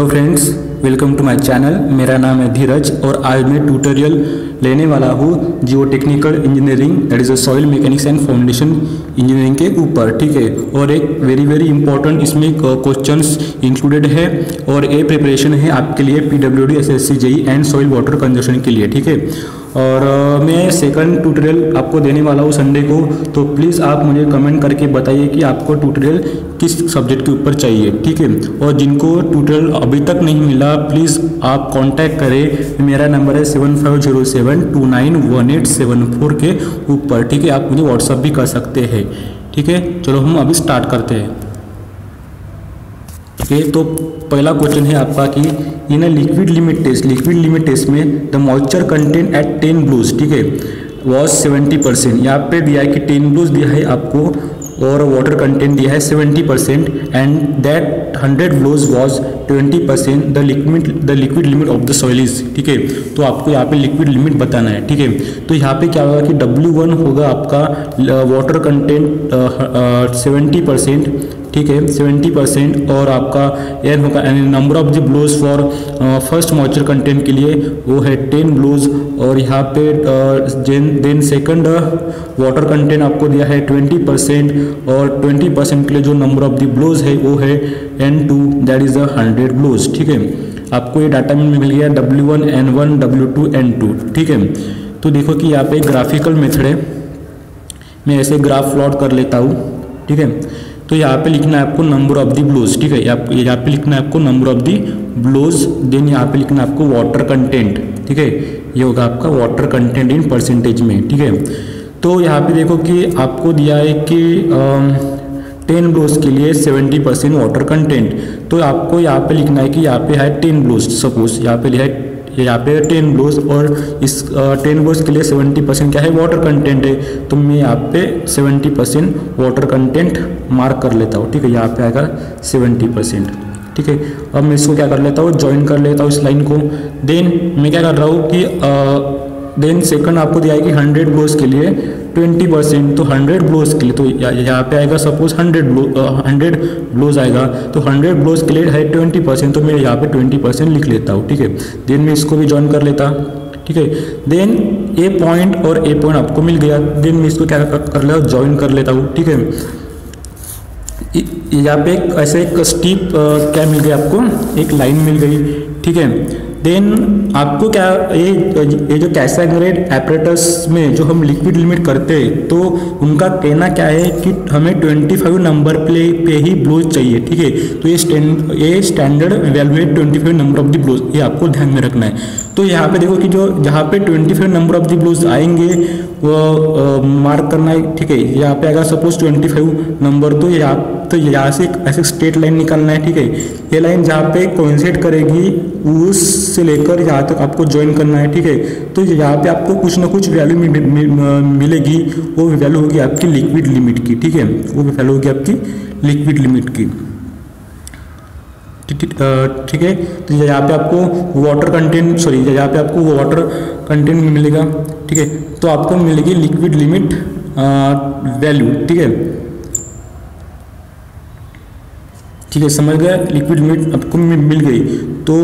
Hello friends, welcome to my channel. मेरा नाम है धीरज और आज मैं ट्यूटोरियल लेने वाला हूँ geotechnical engineering, that is a soil mechanics and foundation engineering के ऊपर, ठीक है। और एक वेरी इंपॉर्टेंट इसमें क्वेश्चंस इंक्लूडेड है और ये प्रिपरेशन है आपके लिए PWD, SSC, JE and soil water conservation के लिए, ठीक है। और मैं सेकंड ट्यूटोरियल आपको देने वाला हूँ संडे को, तो प्लीज़ आप मुझे कमेंट करके बताइए कि आपको ट्यूटोरियल किस सब्जेक्ट के ऊपर चाहिए, ठीक है। और जिनको ट्यूटोरियल अभी तक नहीं मिला प्लीज़ आप कांटेक्ट करें। मेरा नंबर है 7507291874 के ऊपर, ठीक है। आप मुझे व्हाट्सअप भी कर सकते हैं, ठीक है। चलो हम अभी स्टार्ट करते हैं, ठीक है। तो पहला क्वेश्चन है आपका कि इन लिक्विड लिमिट टेस्ट में the moisture content eight 10 blues, ठीक है, वॉज 70%। यहाँ पे दिया है कि 10 ब्लूज दिया है आपको और वाटर कंटेंट दिया है 70% and that 100 blues was 20% the liquid limit of the soil is, ठीक है। तो आपको यहाँ पे लिक्विड लिमिट बताना है, ठीक है। तो यहाँ पे क्या होगा कि W1 होगा आपका वाटर कंटेंट 70%, ठीक है, 70%। और आपका एन होगा number of the blues for first moisture content के लिए वो है 10 ब्लूज। और यहाँ पे देन सेकंड वाटर कंटेंट आपको दिया है 20% और 20% के लिए जो नंबर ऑफ द ब्लूज है वो है N2, दैट इज 100 ब्लूज, ठीक है। आपको ये डाटा में मिल गया W1 N1 W2 N2, ठीक है। तो देखो कि यहाँ पे ग्राफिकल मेथड है, मैं ऐसे ग्राफ प्लॉट कर लेता हूँ, ठीक है। तो यहाँ पे लिखना है आपको नंबर ऑफ दी ब्लूज, ठीक है। यहाँ पे लिखना है आपको number of the blows, then यहाँ पे लिखना है आपको वाटर कंटेंट, ठीक है। ये होगा आपका वाटर कंटेंट इन परसेंटेज में, ठीक है। तो यहाँ पे देखो कि आपको दिया है कि 10 ब्लूज के लिए 70% वाटर कंटेंट। तो आपको यहाँ पे लिखना है कि यहाँ पे है 10 ब्लूज, सपोज यहाँ पे है 10 ब्लूज और इस 10 ब्लूज के लिए 70% क्या है वाटर कंटेंट है। तो मैं यहाँ पे 70% वाटर कंटेंट मार्क कर लेता हूँ, ठीक है। यहाँ पे आएगा 70%, ठीक है। अब मैं इसको क्या कर लेता हूँ, ज्वाइन कर लेता हूँ इस लाइन को। देन मैं क्या कर रहा हूँ कि देन सेकंड आपको दिया है कि 100 ब्लूज के लिए 20%। तो 100 ब्लूज के लिए तो यहाँ पे आएगा सपोज 100 ब्लूज आएगा, तो 100 ब्लूज के लिए है 20%, तो मैं यहाँ पे 20% लिख लेता हूँ, ठीक है। देन मैं इसको भी ज्वाइन कर लेता, ठीक है। देन ए पॉइंट और ए पॉइंट आपको मिल गया, देन मैं इसको क्या कर लेता हूँ, ज्वाइन कर लेता हूँ, ठीक है। यहाँ पे ऐसे एक स्टीप क्या मिल गया आपको, एक लाइन मिल गई, ठीक है। देन आपको क्या ये जो कैसाग्रेड एपरेटस में जो हम लिक्विड लिमिट करते हैं तो उनका कहना क्या है कि हमें 25 नंबर पे ही ब्लूज चाहिए, ठीक है। तो ये स्टैंडर्ड वैल्यू है 25 नंबर ऑफ द ब्लूज, ये आपको ध्यान में रखना है। तो यहाँ पे देखो कि जो जहाँ पे 25 नंबर ऑफ द ब्लूज आएंगे वो मार्क करना है, ठीक है। यहाँ पे आएगा सपोज 25 नंबर, तो यहाँ से ऐसे स्ट्रेट लाइन निकालना है, ठीक है। ये लाइन जहाँ पे कोइंसाइड करेगी उससे लेकर यहाँ तक आपको ज्वाइन करना है, ठीक है। तो यहाँ पे आपको कुछ ना कुछ वैल्यू मिलेगी, वो वैल्यू होगी आपकी लिक्विड लिमिट की, ठीक है। वो वैल्यू होगी आपकी लिक्विड लिमिट की, ठीक है। तो यहाँ पे आपको वाटर कंटेंट मिलेगा, ठीक है। तो आपको मिलेगी लिक्विड लिमिट वैल्यू, ठीक है, ठीक है। समझ गए, लिक्विड लिमिट आपको मिल गई। तो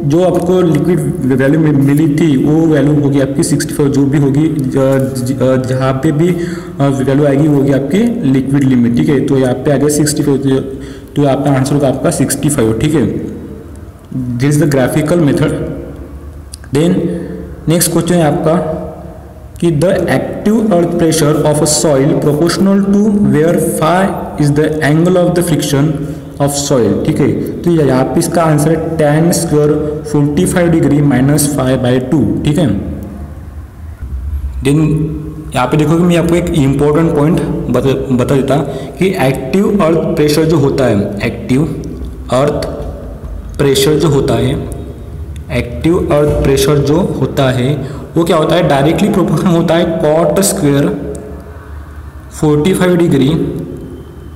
जो आपको लिक्विड वैल्यू मिली थी वो वैल्यू होगी आपकी 65, जो भी होगी जहाँ पे भी वैल्यू आएगी वो होगी आपकी लिक्विड लिमिट, ठीक है। तो यहाँ पे आ गया 65, तो यहाँ पे आंसर होगा आपका 65, ठीक है। This is the graphical method. Then next question है आपका कि the active earth pressure of a soil proportional to where phi is the angle of the friction of soil, ठीक है। तो यहाँ पे इसका आंसर है tan² 45 डिग्री -φ/2, ठीक है। देन यहाँ पे देखो कि मैं आपको एक इम्पोर्टेंट पॉइंट बता देता कि एक्टिव अर्थ प्रेशर जो होता है, एक्टिव अर्थ प्रेशर जो होता है वो क्या होता है, डायरेक्टली प्रोपोर्शनल होता है cot² 45 डिग्री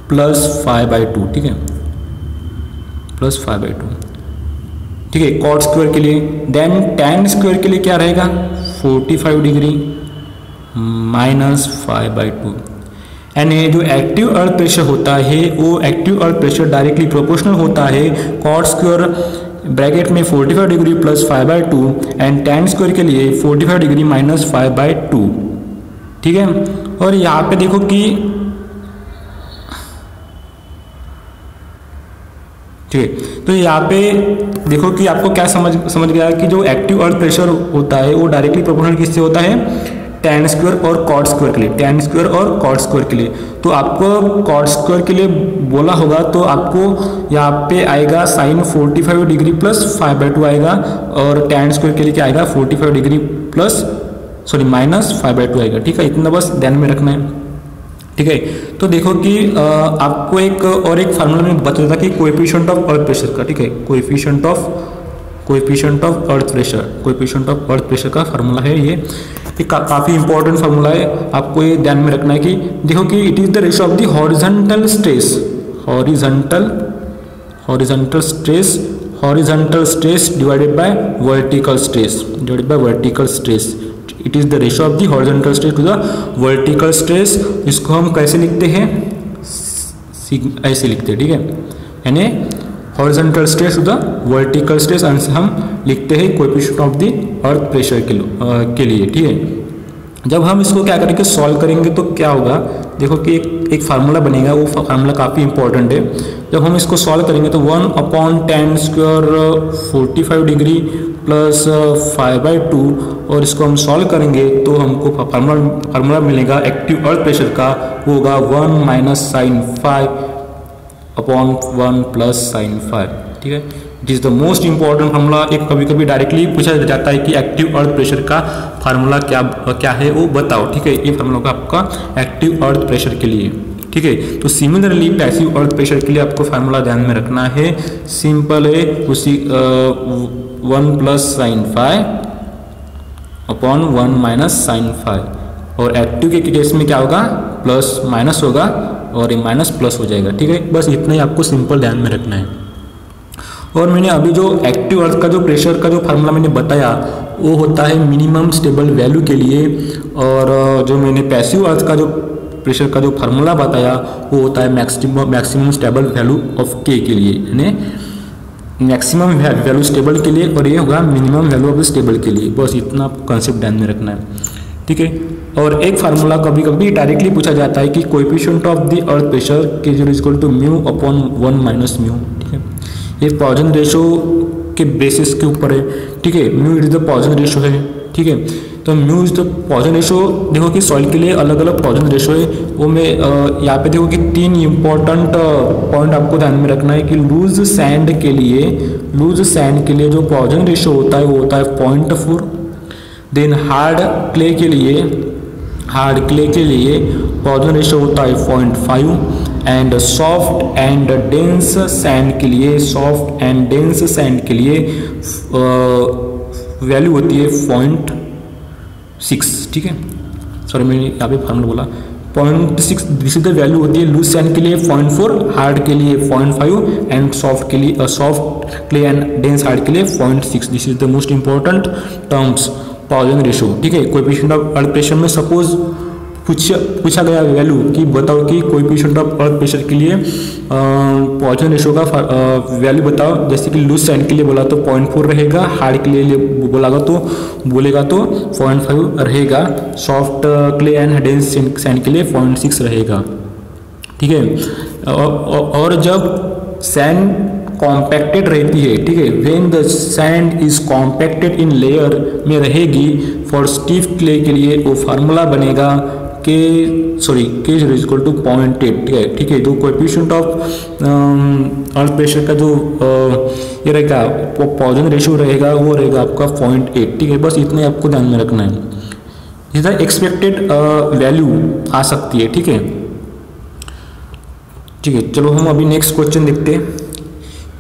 +φ/2, ठीक है, +φ/2, ठीक है, cot² के लिए। देन tan² के लिए क्या रहेगा, 45 डिग्री -φ/2। एंड ये जो एक्टिव अर्थ प्रेशर होता है वो active earth pressure directly proportional होता है cot² ब्रैकेट में 45 degree plus 5/2 and tan square के लिए 45 डिग्री माइनस 5/2, ठीक है। और यहाँ पे देखो कि ठीक है, तो यहाँ पे देखो कि आपको क्या समझ गया कि जो एक्टिव अर्थ प्रेशर होता है वो डायरेक्टली प्रोपोर्शनल किससे होता है, tan स्क्वायर और cot स्क्वायर के लिए, tan स्क्वायर और cot स्क्वायर के लिए। तो आपको cot स्क्वायर के लिए बोला होगा तो आपको यहाँ पे आएगा sin 45 डिग्री प्लस 5/2 आएगा, और tan स्क्वायर के लिए क्या आएगा 45 डिग्री प्लस माइनस 5/2 आएगा, ठीक है। इतना बस ध्यान में रखना है, ठीक है। तो देखो कि आपको एक फार्मूला में बता था कि कोएफिशिएंट ऑफ अर्थ प्रेशर का, ठीक है, कोएफिशिएंट ऑफ अर्थ प्रेशर का फार्मूला है ये काफ़ी इंपॉर्टेंट फार्मूला है, आपको ये ध्यान में रखना है कि देखो कि it is the ratio of the horizontal stress divided by vertical stress. It is the ratio of the horizontal stress to the vertical stress. इसको हम कैसे लिखते हैं, ऐसे लिखते हैं, ठीक है, यानी horizontal stress to the vertical stress answer हम लिखते हैं coefficient of the earth pressure के लिए, ठीक है। जब हम इसको क्या करेंगे, सॉल्व करेंगे तो क्या होगा, देखो कि एक फार्मूला बनेगा, वो फार्मूला काफ़ी इंपॉर्टेंट है। जब हम इसको सॉल्व करेंगे तो 1/tan स्क्वायर 45 डिग्री प्लस 5/2, और इसको हम सॉल्व करेंगे तो हमको फार्मूला मिलेगा एक्टिव अर्थ प्रेशर का, वो होगा 1 माइनस sin 5/1 प्लस sin 5, ठीक है। It is the most important formula. एक कभी कभी डायरेक्टली पूछा जाता है कि एक्टिव अर्थ प्रेशर का फार्मूला क्या है वो बताओ, ठीक है। ये फार्मूला का आपका एक्टिव अर्थ प्रेशर के लिए, ठीक है। तो सिमिलरली पैसिव अर्थ प्रेशर के लिए आपको फार्मूला ध्यान में रखना है, सिंपल है, उसी 1 प्लस sin 5/1 माइनस sin 5, और एक्टिव के केस में क्या होगा, प्लस माइनस होगा और ये माइनस प्लस हो जाएगा, ठीक है। बस इतना ही आपको सिंपल ध्यान में रखना है। और मैंने अभी जो एक्टिव अर्थ का जो प्रेशर का जो फार्मूला मैंने बताया वो होता है मिनिमम स्टेबल वैल्यू के लिए, और जो मैंने पैसिव अर्थ का जो प्रेशर का जो फार्मूला बताया वो होता है मैक्सिमम स्टेबल वैल्यू ऑफ के के लिए, यानी मैक्सिमम वैल्यू स्टेबल के लिए, और ये होगा मिनिमम वैल्यू ऑफ स्टेबल के लिए। बस इतना कंसेप्ट ध्यान में रखना है, ठीक है। और एक फार्मूला कभी कभी डायरेक्टली पूछा जाता है कि coefficient of the earth pressure K0 equal to μ/1 minus mu, ठीक है। ये पॉइजन रेशो के बेसिस के ऊपर है, ठीक है। Mu is the Poisson ratio है, ठीक है। तो mu is the Poisson ratio, देखो कि सॉइल के लिए अलग अलग पॉइजन रेशो है, वो मैं यहाँ पे देखो कि 3 इंपॉर्टेंट पॉइंट आपको ध्यान में रखना है कि लूज सैंड के लिए जो पॉइजन रेशो होता है वो होता है 0.4। देन हार्ड क्ले के लिए पॉइजन रेशो होता है 0.5, and soft and dense sand के लिए वैल्यू होती है 0.6, ठीक है। सॉरी मैंने यहाँ पे फार्मूला बोला 0.6, दिस इज द वैल्यू होती है लूज सैंड के लिए 0.4, हार्ड के लिए 0.5 एंड सॉफ्ट के लिए soft clay and dense hard के लिए 0.6। This is the most important terms Poisson ratio, ठीक है। कोएफिशिएंट ऑफ अर्थ प्रेशर में सपोज पूछा गया वैल्यू कि बताओ कि कोएफिशिएंट ऑफ अर्थ प्रेशर के लिए पॉइजन रेशो का वैल्यू बताओ। जैसे कि लूज सैंड के लिए बोला तो 0.4 रहेगा, हार्ड के लिए बोलेगा तो 0.5 रहेगा, soft clay and dense sand के लिए 0.6 रहेगा, ठीक है। और जब सैंड कॉम्पैक्टेड रहती है, ठीक है, when the sand is compacted in layer में रहेगी, फॉर स्टीफ क्ले के लिए वो फार्मूला बनेगा K0 इक्वल टू 0.8, ठीक है। जो कोएफिशिएंट ऑफ अर्थ प्रेशर का जो ये रहेगा पॉइजन रेशियो रहेगा वो रहेगा आपका 0.8, ठीक है। बस इतने आपको ध्यान में रखना है, जैसा एक्सपेक्टेड वैल्यू आ सकती है, ठीक है, ठीक है। चलो हम अभी नेक्स्ट क्वेश्चन देखते हैं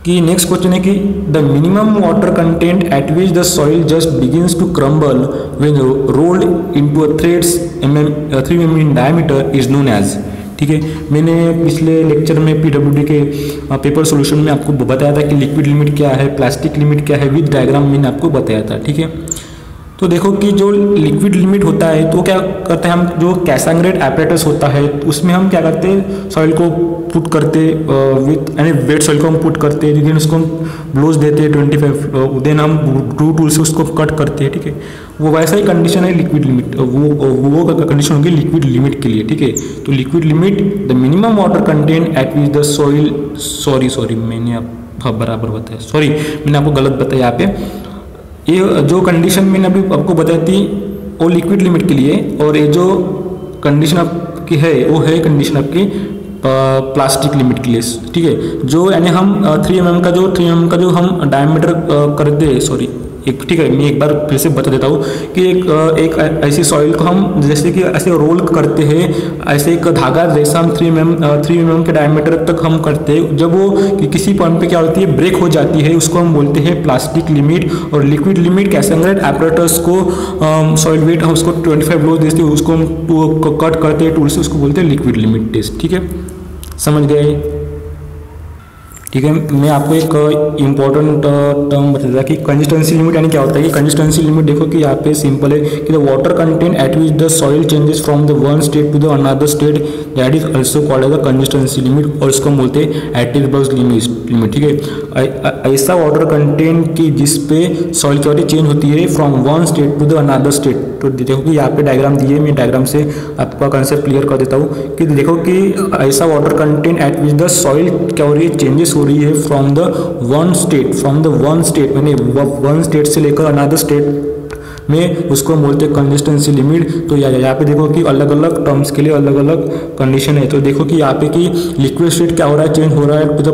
कि नेक्स्ट क्वेश्चन है कि the minimum water content at which the soil just begins to crumble when rolled into a threads 3 mm in diameter is known as, ठीक है। मैंने पिछले लेक्चर में PWD के पेपर सॉल्यूशन में आपको बताया था कि लिक्विड लिमिट क्या है, प्लास्टिक लिमिट क्या है, विद डायग्राम मैंने आपको बताया था, ठीक है। तो देखो कि जो लिक्विड लिमिट होता है तो क्या करते हैं हम, जो कैसांग्रेट एपरेटस होता है उसमें हम क्या करते हैं, सॉइल को पुट करते विथ यानी वेट सॉइल को हम पुट करते हैं, देन उसको हम ब्लोज देते हैं 25, देन हम ग्रू टूल से उसको कट करते हैं, ठीक है। वो वैसा ही कंडीशन है लिक्विड लिमिट, वो कंडीशन होगी लिक्विड लिमिट के लिए, ठीक है। तो liquid limit the minimum water content at which the soil, sorry मैंने आप बराबर बताया, सॉरी मैंने आपको गलत बताया यहाँ पे। ये जो कंडीशन मैंने अभी आपको बताई थी वो लिक्विड लिमिट के लिए, और ये जो कंडीशन आपकी है वो है कंडीशन आपकी प्लास्टिक लिमिट के लिए, ठीक है। जो यानी हम 3 mm का जो हम डायमीटर करते हैं, सॉरी एक, ठीक है, मैं एक बार फिर से बता देता हूँ कि एक ऐसी सॉइल को हम जैसे कि ऐसे रोल करते हैं, ऐसे एक धागा जैसा हम 3 mm के डायमीटर तक हम करते हैं। जब वो कि किसी पॉइंट पे क्या होती है, ब्रेक हो जाती है, उसको हम बोलते हैं प्लास्टिक लिमिट। और लिक्विड लिमिट कैसांग्रेट एपरेटस को सॉइल वेट हम उसको 25 ब्लोज देते हैं, उसको हम कट करते हैं टूल से, उसको बोलते हैं लिक्विड लिमिट टेस्ट, ठीक है, समझ गए। ठीक है, मैं आपको एक इम्पॉर्टेंट टर्म बता देता कि कंसिस्टेंसी लिमिट यानी क्या होता है। कि कंसिस्टेंसी लिमिट देखो कि यहाँ पे सिंपल है कि the water content at which the soil changes from the one state to the another state that is also called as the consistency limit, और इसको हम बोलते हैं एटिलबर्ग लिमिट, ठीक है। ऐसा वाटर कंटेंट की जिस पे सॉइल की चेंज होती है from one state to the another state. तो देखो कि यहाँ पे डायग्राम दिए, मैं डायग्राम से आपका कंसेप्ट क्लियर कर देता हूँ कि देखो कि ऐसा water content at which the soil क्या हो रही है, चेंजेस हो रही है फ्रॉम द वन स्टेट मैंने वन स्टेट से लेकर अनदर स्टेट में, उसको बोलते हैं कंसिस्टेंसी लिमिट। तो यहाँ पे देखो कि अलग अलग टर्म्स के लिए अलग अलग कंडीशन है। तो देखो कि यहाँ पे कि लिक्विड स्टेट क्या हो रहा है, चेंज हो रहा है टू द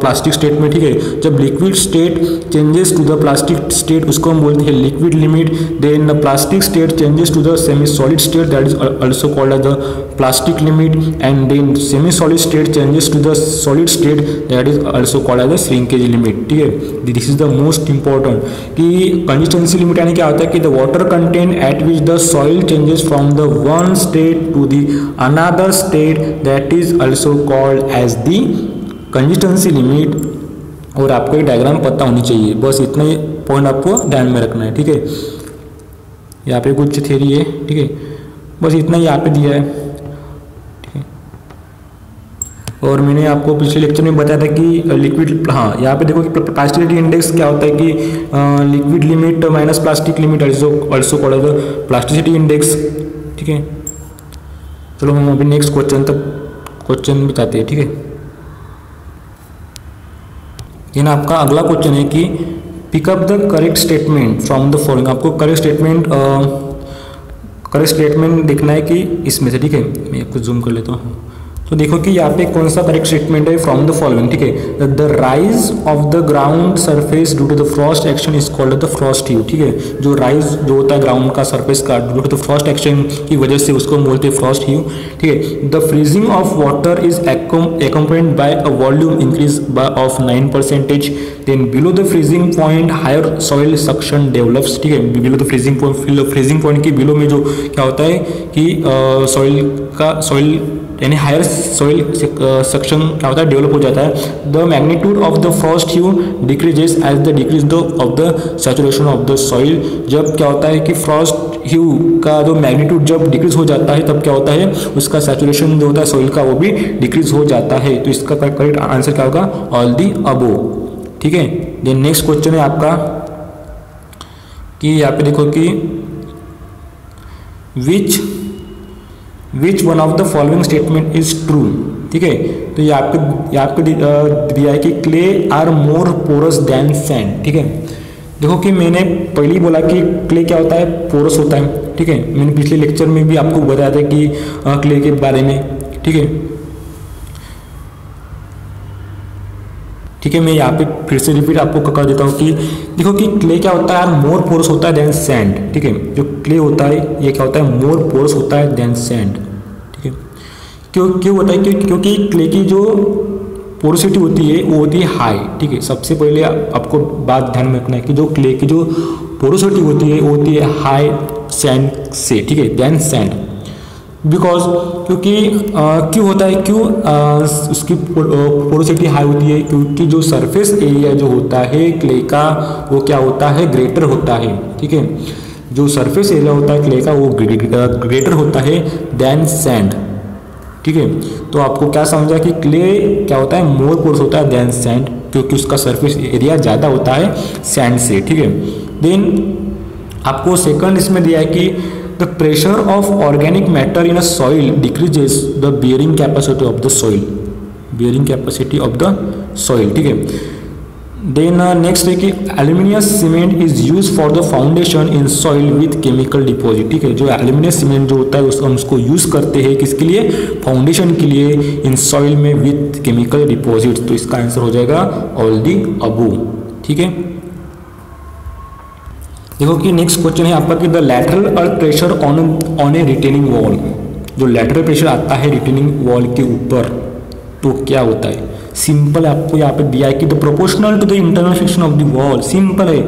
प्लास्टिक स्टेट में, ठीक है। जब liquid state changes to the plastic state उसको हम बोलते हैं liquid limit. Then the plastic state changes to the semi solid state that is also called as the plastic limit. And then semi solid state changes to the solid state that is also called as the shrinkage limit, ठीक है। This is the most important कि consistency limit यानी क्या होता है कि the water content at which the soil changes from the one state to the another state that is also called as the consistency limit। और आपको एक diagram पता होनी चाहिए, बस इतना ही पॉइंट आपको ध्यान में रखना है, ठीक है। यहाँ पे कुछ थ्योरी है, ठीक है, बस इतना ही यहाँ पे दिया है, ठीक है। और मैंने आपको पिछले लेक्चर में बताया था कि लिक्विड, हाँ यहाँ पे देखो कि प्लास्टिसिटी इंडेक्स क्या होता है कि liquid limit minus plastic limit also called as the plasticity index, ठीक है। चलो हम अभी नेक्स्ट क्वेश्चन भी चाहते हैं, ठीक है। ये ना आपका अगला क्वेश्चन है कि pick up the correct statement from the following. आपको करेक्ट स्टेटमेंट देखना है कि इसमें से, ठीक है। मैं आपको जूम कर लेता हूँ। तो देखो कि यहाँ पे कौन सा करेक्ट स्टेटमेंट है फ्रॉम द फॉलोइंग, ठीक है। The rise of the ground surface due to the frost action is called the frost heave, ठीक है। जो राइज जो होता है ग्राउंड का सरफेस का due to the frost action की वजह से उसको हम बोलते हैं फ्रॉस्ट ह्यू, ठीक है। The freezing of water is accompanied by a volume increase of 9%। Then below the freezing point higher soil suction develops, ठीक है। बिलो द फ्रीजिंग पॉइंट की बिलो में जो क्या होता है कि सॉइल यानी हायर सॉइल सक्शन क्या होता है, डेवलप हो जाता है। The magnitude of the frost heave decreases as the decrease of the saturation of the soil. जब क्या होता है कि फ्रॉस्ट ह्यू का जो मैग्नीट्यूड जब डिक्रीज हो जाता है तब क्या होता है, उसका सैचुरेशन जो होता है सॉइल का वो भी डिक्रीज हो जाता है। तो इसका करेक्ट आंसर क्या होगा, ऑल दी अबोव, ठीक है। देन नेक्स्ट क्वेश्चन है आपका कि यहाँ पे देखो कि which one of the following statement is true, ठीक है। तो यहाँ पे दिया है कि clay are more porous than sand, ठीक है। देखो कि मैंने पहले ही बोला कि क्ले क्या होता है, पोरस होता है, ठीक है। मैंने पिछले लेक्चर में भी आपको बताया था कि क्ले के बारे में, ठीक है। ठीक है, मैं यहाँ पे फिर से रिपीट आपको कर देता हूँ कि देखो कि क्ले क्या होता है, मोर पोरस होता है देन सैंड, ठीक है। जो क्ले होता है ये क्या होता है, मोर पोरस होता है देन सैंड, ठीक है। क्यों होता है, क्योंकि क्ले की जो पोरोसिटी होती है वो होती है हाई, ठीक है। सबसे पहले आपको बात ध्यान में रखना है कि जो क्ले की जो पोरोसिटी होती है वो होती है हाई सैंड से, ठीक है, देन सैंड। बिकॉज क्योंकि क्यों होता है, क्यों उसकी पोरोसिटी हाई होती है, क्योंकि जो सरफेस एरिया जो होता है क्ले का वो क्या होता है, ग्रेटर होता है, ठीक है। जो सरफेस एरिया होता है क्ले का वो ग्रेटर होता है देन सैंड, ठीक है। तो आपको क्या समझा कि क्ले क्या होता है, मोर पोर्स होता है देन सैंड, क्योंकि उसका सरफेस एरिया ज़्यादा होता है सैंड से, ठीक है। देन आपको सेकंड इसमें दिया है कि the pressure of organic matter in a soil decreases the bearing capacity of the soil, bearing capacity of the soil, ठीक है। देन नेक्स्ट है कि aluminium cement is use for the foundation in soil with chemical deposit, ठीक है। जो aluminium cement जो होता है उसको हम उसको यूज़ करते हैं किसके लिए, फाउंडेशन के लिए इन सॉइल में विथ केमिकल डिपॉजिट। तो इसका आंसर हो जाएगा ऑल दी अबो, ठीक है। देखो कि नेक्स्ट क्वेश्चन है आपका कि the lateral earth pressure on A retaining wall, जो लैटरल प्रेशर आता है रिटेनिंग वॉल के ऊपर तो क्या होता है। सिंपल आपको यहाँ पे दिया है कि the proportional to the internal friction of the wall, simple है,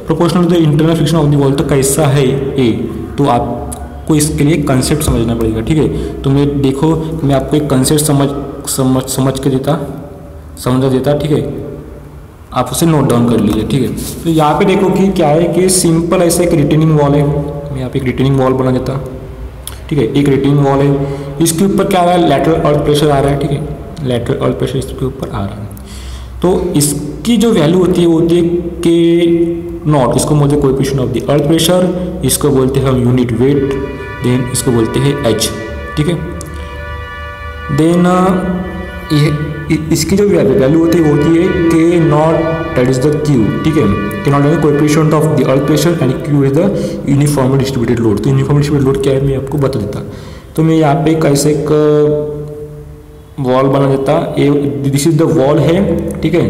proportional to the internal friction of the wall तो कैसा है ए, तो आपको इसके लिए कंसेप्ट समझना पड़ेगा, ठीक है। तो मैं देखो मैं आपको एक कंसेप्ट समझ के समझा देता, ठीक है, आप उसे नोट डाउन कर लीजिए, ठीक है। तो यहाँ पे देखो कि क्या है कि सिंपल ऐसा एक रिटेनिंग वॉल है, मैं यहाँ पे एक रिटेनिंग वॉल बना देता, ठीक है। एक रिटेनिंग वॉल है, इसके ऊपर क्या आ रहा है, लैटरल अर्थ प्रेशर आ रहा है, ठीक है, लैटरल अर्थ प्रेशर इसके ऊपर आ रहा है। तो इसकी जो वैल्यू होती है वो होती है के नॉट, इसको बोलते हैं coefficient of the earth pressure, इसको बोलते हैं हम यूनिट वेट, देन इसको बोलते हैं एच, ठीक है। देन इसकी जो वैल्यू होती है वो होती है के not, that is the Q, ठीक है। के नॉट है coefficient of the earth pressure and Q is the uniformly distributed load. तो यूनिफॉर्मली डिस्ट्रीब्यूटेड लोड क्या है मैं आपको बता देता। तो मैं यहाँ पे कैसे एक वॉल बना देता, दिस इज द वॉल है, ठीक है।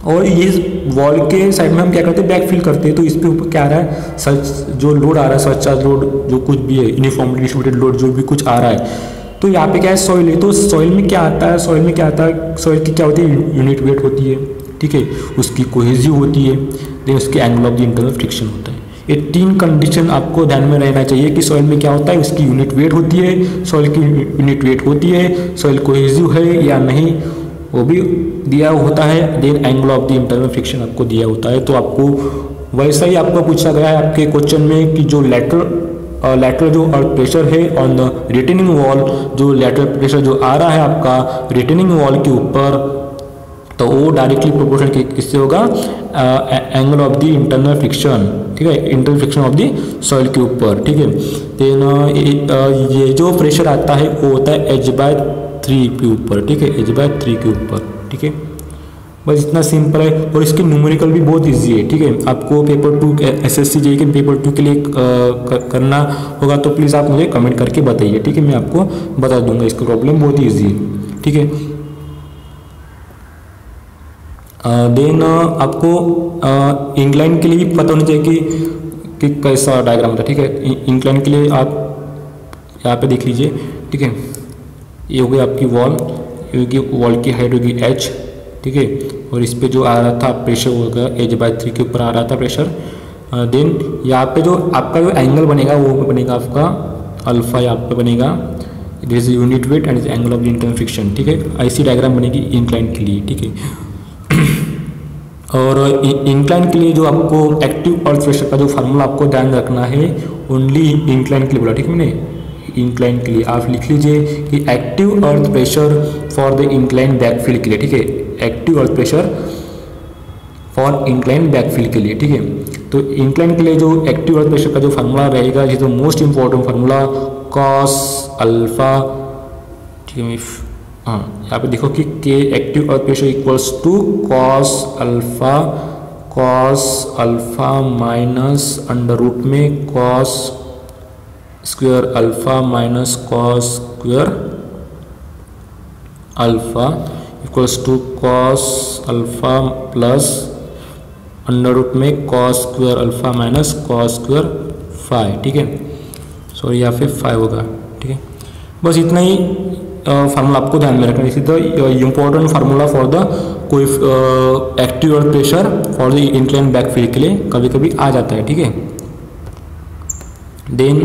और ये वॉल के साइड में हम क्या करते हैं, बैक फिल करते हैं। तो इस पे ऊपर क्या आ रहा है, सच जो लोड आ रहा है, सच चार्ज लोड जो कुछ भी है, यूनिफॉर्मली डिस्ट्रीब्यूटेड लोड जो भी कुछ आ रहा है। तो यहाँ पे क्या है, सॉइल है, तो सॉइल में क्या आता है, सॉइल में क्या आता है, सॉइल की क्या होती है, यूनिट वेट होती है, ठीक है, उसकी कोहेसिव होती है, देन उसके angle of the internal friction होता है। ये तीन कंडीशन आपको ध्यान में रहना चाहिए कि सॉइल में क्या होता है, उसकी यूनिट वेट होती है, सॉइल की यूनिट वेट होती है, सॉइल कोहेसिव है या नहीं वो भी दिया होता है, then angle of the internal friction आपको दिया होता है। तो आपको वैसा ही आपको पूछा गया है आपके क्वेश्चन में कि जो लैटरल जो अर्थ प्रेशर है ऑन द रिटेनिंग वॉल, जो लैटरल प्रेशर जो आ रहा है आपका रिटेनिंग वॉल के ऊपर, तो वो डायरेक्टली प्रोपोर्शनल किससे होगा, angle of the internal friction, ठीक है, internal friction of the soil के ऊपर, ठीक है। देन ये जो प्रेशर आता है वो होता है h/3 के ऊपर, ठीक है, h/3 के ऊपर, ठीक है। बस इतना सिंपल है और इसके न्यूमेरिकल भी बहुत इजी है, ठीक है। आपको पेपर 2 SSC JEE के पेपर 2 के लिए करना होगा तो प्लीज़ आप मुझे कमेंट करके बताइए, ठीक है, मैं आपको बता दूंगा। इसका प्रॉब्लम बहुत ईजी है, ठीक है। देन आपको इंक्लाइन के लिए भी पता होना चाहिए कि कैसा डायग्राम था, ठीक है। इंक्लाइन के लिए आप यहाँ पे देख लीजिए, ठीक है। ये हो गई आपकी वॉल, ये होगी वॉल की हाइट होगी h, ठीक है, और इस पे जो आ रहा था प्रेशर होगा h/3 के ऊपर आ रहा था प्रेशर। देन यहाँ पे जो आपका जो एंगल बनेगा वो बनेगा आपका अल्फा, यहाँ पे बनेगा this is unit weight and is angle of the internal friction, ठीक है। ऐसी डायग्राम बनेगी इंक्लाइन के लिए, ठीक है। और इंक्लाइन के लिए जो आपको एक्टिव अर्थ प्रेशर का जो फार्मूला आपको ध्यान रखना है, ओनली इंक्लाइन के लिए बोला, ठीक है। मैंने इंक्लाइन के लिए आप लिख लीजिए कि active earth pressure for the incline backfill के लिए, ठीक है, active earth pressure for incline backfill के लिए, ठीक है। तो इंक्लाइन के लिए जो एक्टिव अर्थ प्रेशर का जो फार्मूला रहेगा, is the most important formula cos alpha, ठीक है। हाँ, यहाँ पे देखो कि के active earth pressure equals to cos alpha minus under root में cos square alpha minus cos square alpha equals to cos alpha plus under root में cos square alpha minus cos square 5, ठीक है। सॉरी यहाँ पे 5 होगा, ठीक है। बस इतना ही फार्मूला आपको ध्यान में रखना। इसी तरह इम्पोर्टेंट फार्मूला फॉर द कोई active earth pressure for the incline backfill के लिए कभी कभी आ जाता है, ठीक है। देन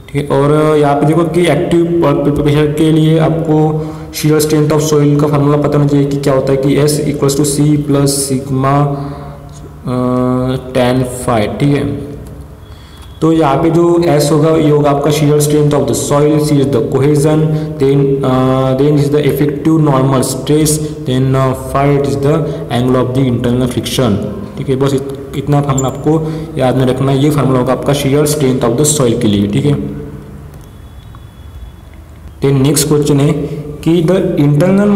ठीक है, और यहाँ पे देखो कि एक्टिव अर्थ प्रेशर के लिए आपको शीयर स्ट्रेंथ ऑफ सॉइल का फार्मूला पता होना चाहिए कि क्या होता है कि S = C + sigma tan phi, ठीक है। तो यहाँ पे जो एस होगा ये होगा आपका shear strength of the soil, c is the cohesion, then is the effective normal stress, then phi is the angle of the internal friction. ठीक है, बस इतना फार्मूला आपको याद में रखना है। ये फार्मूला होगा आपका shear strength of the soil के लिए। ठीक है, देन नेक्स्ट क्वेश्चन है कि the internal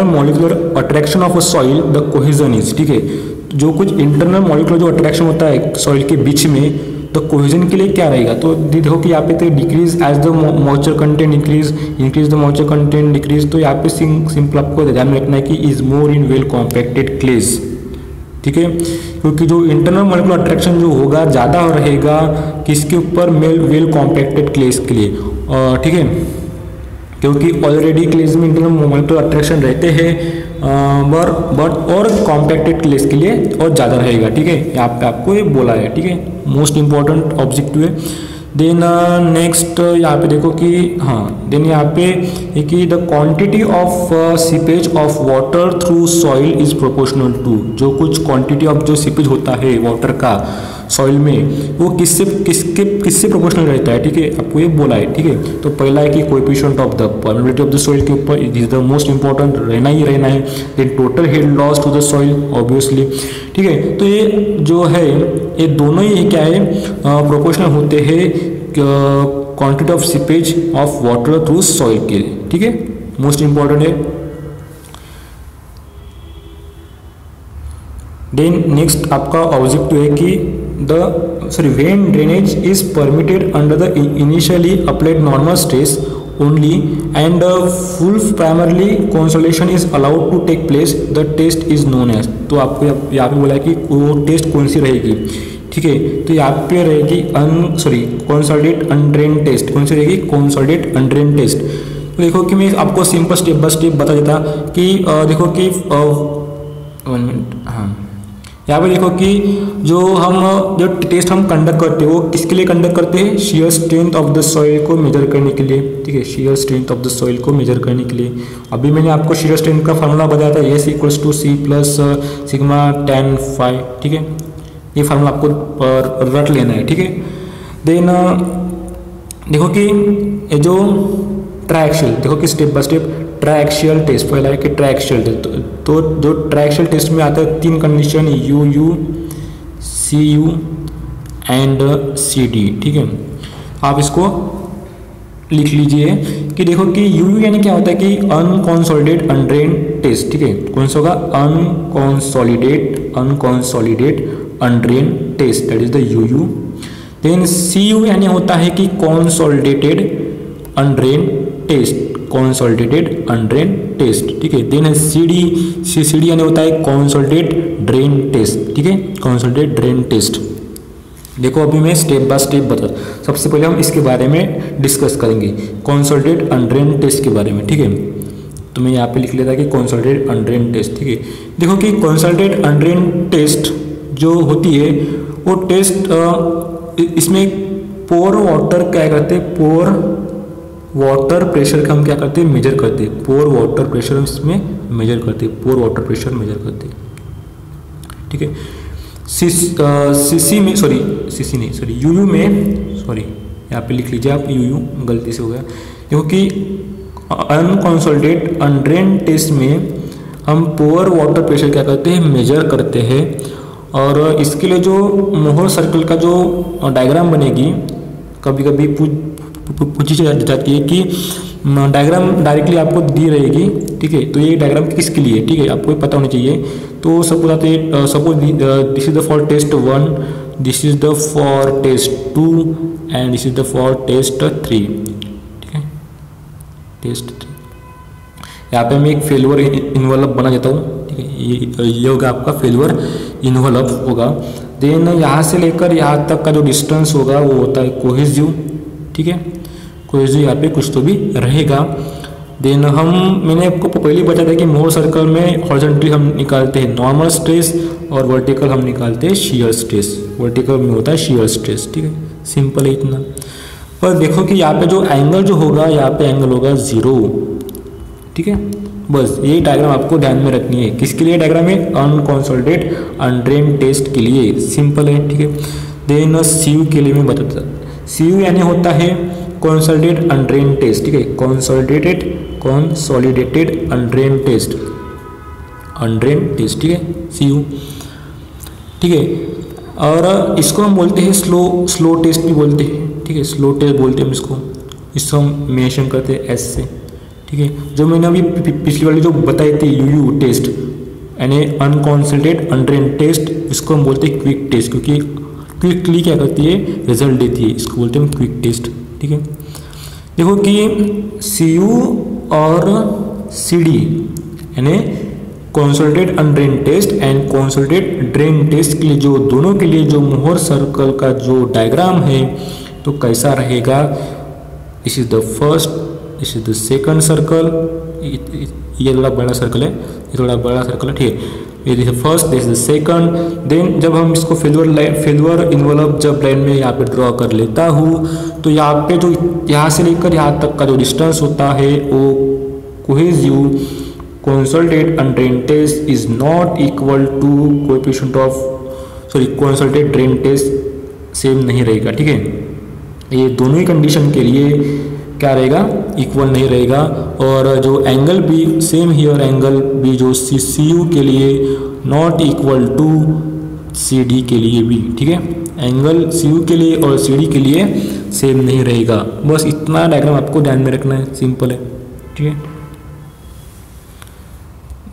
molecular attraction of a soil the cohesion is. ठीक है, जो कुछ इंटरनल मॉलिक्यूलर जो अट्रैक्शन होता है सॉइल के बीच में, तो कोहेजन के लिए क्या रहेगा, तो देखो कि यहाँ पे तो decrease as the moisture content increase the moisture content decrease. तो यहाँ पे सिंपल आपको ध्यान में रखना है कि is more in well compacted clays. ठीक है, क्योंकि जो इंटरनल मॉलिक्यूलर अट्रैक्शन जो होगा ज़्यादा रहेगा किसके ऊपर, वेल कॉम्पैक्टेड क्लेज के लिए। ठीक है, क्योंकि ऑलरेडी क्लेज में इंटरनल मॉलिक्यूलर अट्रैक्शन रहते हैं बट और कॉम्पैक्टेड क्लेज के लिए और ज़्यादा रहेगा। ठीक है, यहाँ पे आपको ये बोला है। ठीक है, मोस्ट इंपॉर्टेंट ऑब्जेक्टिव है। देन नेक्स्ट यहाँ पे देखो कि हाँ, देन यहाँ पे कि the quantity of seepage of water through soil is proportional to, जो कुछ क्वांटिटी ऑफ जो सीपेज होता है वाटर का सॉइल में वो किससे प्रोपोर्शनल रहता है। ठीक है, आपको ये बोला है। ठीक है, तो पहला है कि coefficient of the permeability of the soil के ऊपर, it is the most important, रहना ही रहना है। Then total head loss to the soil obviously. ठीक है, तो ये जो है ये दोनों ही क्या है, प्रोपोर्शनल होते हैं quantity of seepage of water through soil के। ठीक है, मोस्ट इंपॉर्टेंट है। देन नेक्स्ट आपका ऑब्जेक्टिव है कि when drainage is permitted under the initially applied normal stress only and full primarily consolidation is allowed to take place, the test is known as। तो आपको यहाँ पे बोला है कि वो टेस्ट कौन सी रहेगी। ठीक है, तो यहाँ पे रहेगी कंसोलिडेट अनड्रेन टेस्ट। कौन सी रहेगी, कंसोलिडेट अनड्रेन टेस्ट। तो देखो कि मैं आपको सिंपल स्टेप बाय स्टेप बता देता कि देखो कि 1 मिनट, हाँ यहाँ पे देखो कि जो टेस्ट हम कंडक्ट करते हैं वो किसके लिए कंडक्ट करते हैं, shear strength of the soil को मेजर करने के लिए। ठीक है, shear strength of the soil को मेजर करने के लिए। अभी मैंने आपको shear strength का फार्मूला बताया था, S = C plus sigma tan phi। ठीक है, ये फार्मूला आपको रट लेना है। ठीक है, देन देखो कि ये जो ट्रायक्सियल, देखो कि step by step triaxial test पहला है कि ट्रायक्सियल टेस्ट। तो जो ट्रायक्सियल टेस्ट में आता है 3 condition, UU, CU and CD। ठीक है, आप इसको लिख लीजिए कि देखो कि UU यानी क्या होता है कि अनकॉन्सोलिडेट अनड्रेन टेस्ट। ठीक है, कौन सा होगा, unconsolidate undrain test, that is the UU। Then CU यानी होता है कि consolidated undrain test, consolidated undrain test. ठीक है, देन है CD यानी होता है कॉन्सोलिडेट ड्रेन टेस्ट। ठीक है, कॉन्सोलिडेट ड्रेन टेस्ट। देखो अभी मैं स्टेप बाय स्टेप बता, सबसे पहले हम इसके बारे में डिस्कस करेंगे, कॉन्सोलिडेट अनड्रेन टेस्ट के बारे में। ठीक है, तो मैं यहाँ पे लिख लेता कि कॉन्सोलिडेट अनड्रेन टेस्ट। ठीक है, देखो कि कॉन्सोलिडेट अनड्रेन टेस्ट जो होती है वो टेस्ट इसमें पोर वाटर क्या करते हैं, पोर वाटर प्रेशर का हम क्या करते हैं, मेजर करते हैं। पोर वाटर प्रेशर हम इसमें मेजर करते हैं, पोर वाटर प्रेशर मेजर करते हैं। ठीक है, UU में, यहाँ पे लिख लीजिए आप, UU गलती से हो गया। देखो कि अनकॉन्सोलिडेट अनड्रेन टेस्ट में हम पोर वाटर प्रेशर क्या करते हैं, मेजर करते हैं। और इसके लिए जो मोहर सर्कल का जो डायग्राम बनेगी, कभी कभी पूछी जाती है कि डायग्राम डायरेक्टली आपको दी रहेगी। ठीक है, तो ये डायग्राम किसके लिए, ठीक है, आपको पता होना चाहिए। तो suppose this is the for test 1, this is the for test 2 and this is the for test 3। ठीक है, टेस्ट 3 यहाँ पे मैं एक फेलुअर इन्वॉल्व बना देता हूँ। ठीक है, ये होगा आपका फेलुअर इन्वॉल्व होगा। देन यहाँ से लेकर यहाँ तक का जो डिस्टेंस होगा वो होता है कोहेसिव। ठीक है, कोहेसिव यहाँ पे कुछ तो भी रहेगा। देन मैंने आपको पहले बताया था कि मोहर सर्कल में हॉरिजॉन्टली हम निकालते हैं नॉर्मल स्ट्रेस और वर्टिकल हम निकालते हैं शियर स्ट्रेस। वर्टिकल में होता है शियर स्ट्रेस। ठीक है, सिंपल है इतना। पर देखो कि यहाँ पे जो एंगल जो होगा, यहाँ पे एंगल होगा 0। ठीक है, बस ये डायग्राम आपको ध्यान में रखनी है। किसके लिए डायग्राम है, अनकॉन्सोलिडेट अनड्रेन टेस्ट के लिए। सिंपल है। ठीक है, देन CU के लिए मैं बताता, CU यानी होता है कंसोलिडेटेड अनड्रेन टेस्ट, ठीक है, कंसोलिडेटेड अनड्रेन टेस्ट, ठीक है, CU, ठीक है। और इसको हम बोलते हैं स्लो टेस्ट भी बोलते हैं, ठीक है, स्लो टेस्ट बोलते हैं हम इसको हम मेंशन करते हैं S से, ठीक है। जो मैंने अभी पिछली वाली जो बताई थी UU टेस्ट यानी अनकंसोलिडेटेड अनड्रेन टेस्ट, इसको हम बोलते हैं क्विक टेस्ट, क्योंकि क्विकली क्या करती है, रिजल्ट देती है, इसको बोलते हैं क्विक टेस्ट, ठीक है। देखो कि CU और CD यानी consolidated undrained test and consolidated drained test के लिए जो दोनों के लिए जो मोहर सर्कल का जो डायग्राम है तो कैसा रहेगा, this is the first, this is the second circle, ये थोड़ा बड़ा सर्कल है, ये थोड़ा बड़ा सर्कल है, ठीक है, ये this first, this is second. Then जब हम इसको फेल्यूर इन्वॉल्व जब लाइन में यहाँ पे ड्रॉ कर लेता हूँ तो यहाँ पे जो यहाँ से लेकर यहाँ तक का जो डिस्टेंस होता है वो cohesive consolidated undrained test is not equal to coefficient of consolidated drained test same नहीं रहेगा, ठीक है। ये दोनों ही कंडीशन के लिए क्या रहेगा, इक्वल नहीं रहेगा। और जो एंगल भी सेम हियर एंगल भी जो CU के लिए नॉट इक्वल टू CD के लिए भी, ठीक है, एंगल CU के लिए और CD के लिए सेम नहीं रहेगा। बस इतना डायग्राम आपको ध्यान में रखना है, सिंपल है, ठीक है।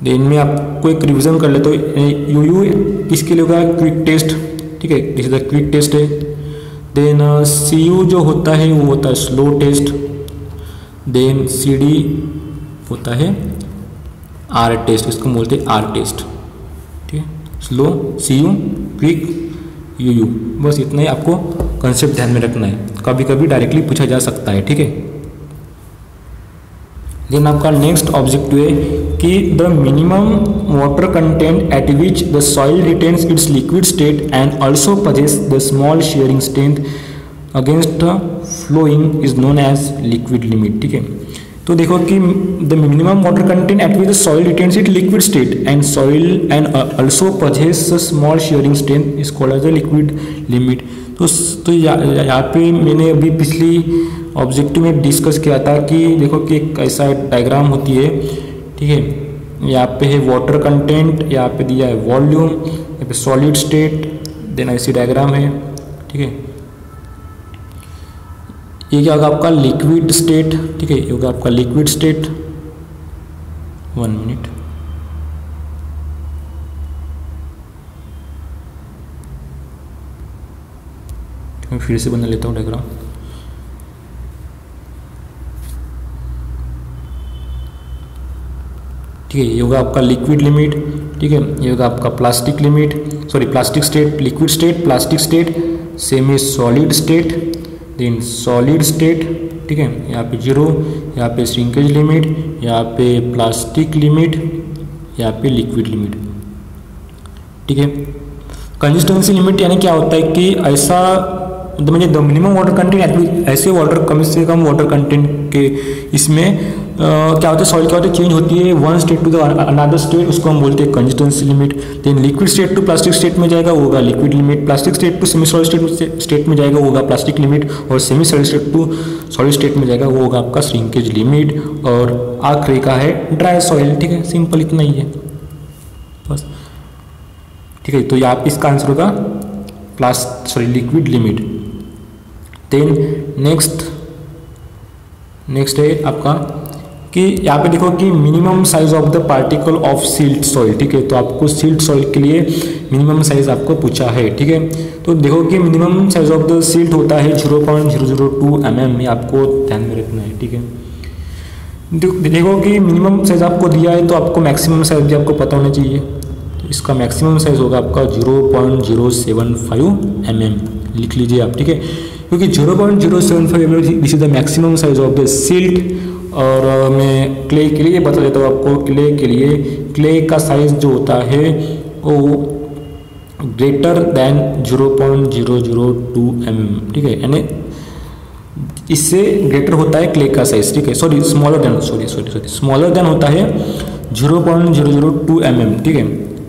देन में आपको एक रिवीजन कर ले तो UU किसके लिए होगा, क्विक टेस्ट, ठीक है, this is the quick test है। देन CU जो होता है वो होता है स्लो टेस्ट, देन CD होता है R टेस्ट, इसको बोलते हैं R टेस्ट, ठीक है, स्लो CU क्विक UU, बस इतना ही आपको कंसेप्ट ध्यान में रखना है, कभी कभी डायरेक्टली पूछा जा सकता है, ठीक है। देन आपका नेक्स्ट ऑब्जेक्टिव है कि the minimum water content at which the soil retains its liquid state and also possesses the small shearing strength against flowing is known as liquid limit, ठीक है। तो देखो कि the minimum water content at which the soil retains it liquid state and soil and also possesses the small shearing strength is called as the liquid limit. तो यहाँ पे मैंने अभी पिछली ऑब्जेक्टिव में डिस्कस किया था कि देखो कि एक ऐसा डायग्राम होती है, ठीक है, यहाँ पे है वाटर कंटेंट, यहाँ पे दिया है वॉल्यूम, यहाँ पे सॉलिड स्टेट, देन ऐसी डायग्राम है, ठीक है। ये क्या होगा आपका लिक्विड स्टेट, ठीक है, ये होगा आपका लिक्विड स्टेट। 1 मिनट, मैं फिर से बना लेता हूँ डायग्राम। ठीक है, ये होगा आपका लिक्विड लिमिट, ठीक है, ये होगा आपका plastic limit, plastic state, liquid state, plastic state, semi solid state, then solid state, ठीक है, यहाँ पे 0, यहाँ पे श्रिंकेज लिमिट, यहाँ पे प्लास्टिक लिमिट, यहाँ पे लिक्विड लिमिट, ठीक है। कंसिस्टेंसी लिमिट यानी क्या होता है कि ऐसा मतलब द मिनिमम वाटर कंटेंट, ऐसे वाटर कम से कम वाटर कंटेंट के इसमें क्या होता है, सॉइल क्या होता है, चेंज होती है one state to the another state, उसको हम बोलते हैं consistency limit. Then liquid state to plastic state में जाएगा वो होगा liquid limit, plastic state to semi solid state में जाएगा वो होगा प्लास्टिक लिमिट, और semi solid state to solid state में जाएगा वो होगा आपका श्रिंकेज लिमिट। और आखिरी का है ड्राई सॉइल, ठीक है, सिंपल इतना ही है बस, ठीक है। तो यहाँ पे इसका आंसर होगा लिक्विड लिमिट। देन नेक्स्ट है आपका कि यहाँ पे देखो कि minimum size of the particle of silt soil, ठीक है, तो आपको सिल्ट सॉइल के लिए मिनिमम साइज आपको पूछा है, ठीक है। तो देखो कि minimum size of the silt होता है 0.002 mm, ये आपको ध्यान में रखना है, ठीक है। देखो कि मिनिमम साइज आपको दिया है तो आपको मैक्सिमम साइज भी आपको पता होना चाहिए, तो इसका मैक्सिमम साइज होगा आपका 0.075 mm, लिख लीजिए आप, ठीक है, क्योंकि 0.075 mm this is the maximum size of the silt. और मैं क्ले के लिए बता देता हूँ आपको, क्ले के लिए क्ले का साइज जो होता है वो ग्रेटर देन 0.002 mm, ठीक है, यानी इससे ग्रेटर होता है क्ले का साइज, ठीक है, स्मॉलर देन होता है 0.002 mm, ठीक है,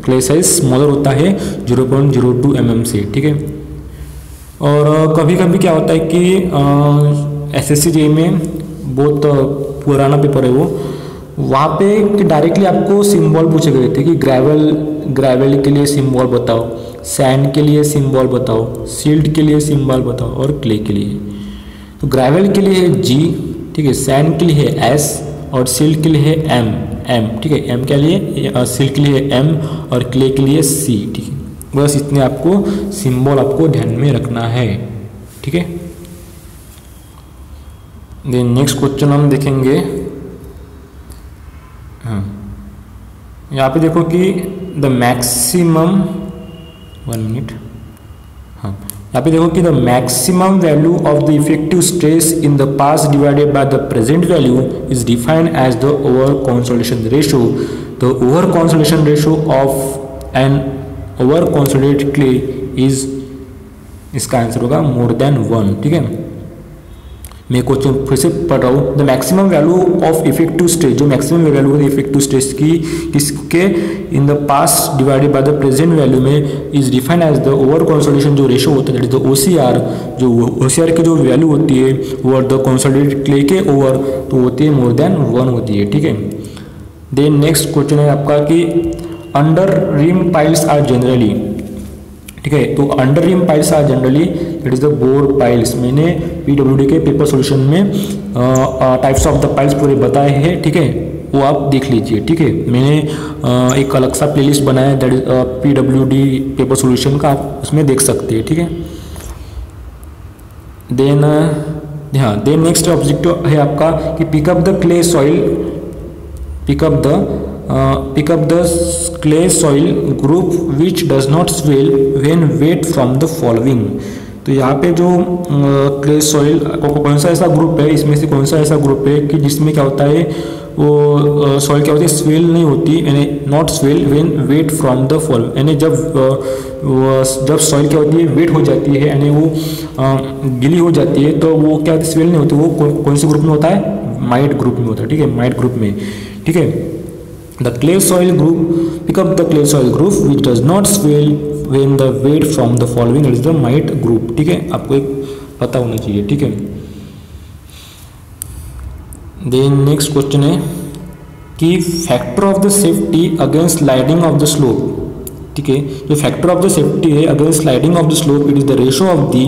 क्ले साइज स्मॉलर होता है 0.02 mm से, ठीक है। और कभी कभी क्या होता है कि एसएससी जेईई में बहुत पुराना पेपर है वो, वहाँ पे डायरेक्टली आपको सिंबल पूछे गए थे कि ग्रेवल के लिए सिंबल बताओ, सैंड के लिए सिंबल बताओ, सिल्ट के लिए सिंबल बताओ और क्ले के लिए। तो ग्रेवल के लिए है जी, ठीक है, सैंड के लिए है एस और सिल्ट के लिए है एम, ठीक है, एम के लिए सिल्ट के लिए है एम और क्ले के लिए सी, ठीक है। बस इतने आपको सिंबल आपको ध्यान में रखना है, ठीक है। देन नेक्स्ट क्वेश्चन हम देखेंगे। हाँ, यहाँ पे देखो कि द मैक्सिमम, 1 मिनट, हाँ, यहाँ पे देखो कि the maximum value of the effective stress in the past divided by the present value is defined as the over consolidation ratio. The over consolidation ratio of an over consolidated clay is, इसका answer होगा more then 1, ठीक है। मैं question फिर से पढ़ रहा हूँ। The maximum value of effective stress, जो मैक्सिमम वैल्यू है इफेक्टिव स्ट्रेस की किसके in the past divided by the present value में is defined as the over consolidation जो रेशो होता है, दैट इज द ओसीआर। जो ओसीआर की जो वैल्यू होती है वो द कंसोलिडेटेड क्ले के ओवर तो होती है मोर देन 1 होती है, ठीक है। देन नेक्स्ट क्वेश्चन है आपका कि under ream piles are generally, ठीक है। तो under ream piles are generally that is the bore piles. मैंने पीडब्ल्यूडी के पेपर सॉल्यूशन में टाइप्स ऑफ द पाइल्स पूरे बताए हैं, ठीक है, वो आप देख लीजिए, ठीक है। मैंने एक अलग सा प्लेलिस्ट बनाया है that is PWD paper solution का, आप उसमें देख सकते हैं, ठीक है। देन हाँ, देन नेक्स्ट ऑब्जेक्टिव है आपका कि pick up the clay soil, pick up the clay soil group which does not swell when weighed from the following। तो यहाँ पे जो क्ले सॉइल कौन सा ऐसा ग्रुप है, इसमें से कौन सा ऐसा ग्रुप है कि जिसमें क्या होता है वो सॉइल क्या होती है, स्वेल नहीं होती, यानी not swell when wet from the fall, यानी जब सॉइल क्या होती है वेट हो जाती है, यानी वो गीली हो जाती है तो वो क्या स्वेल नहीं होती, वो कौन से ग्रुप में होता है, माइट ग्रुप में होता है, ठीक है, माइट ग्रुप में, ठीक है। The clay soil group, pick up the clay soil group which does not swell when the weight from the following is the mite group, ठीक है, आपको एक पता होना चाहिए, ठीक है। Then next question है कि factor of the safety against sliding of the slope, ठीक है। जो factor of the safety है against sliding of the slope, it is the ratio of the,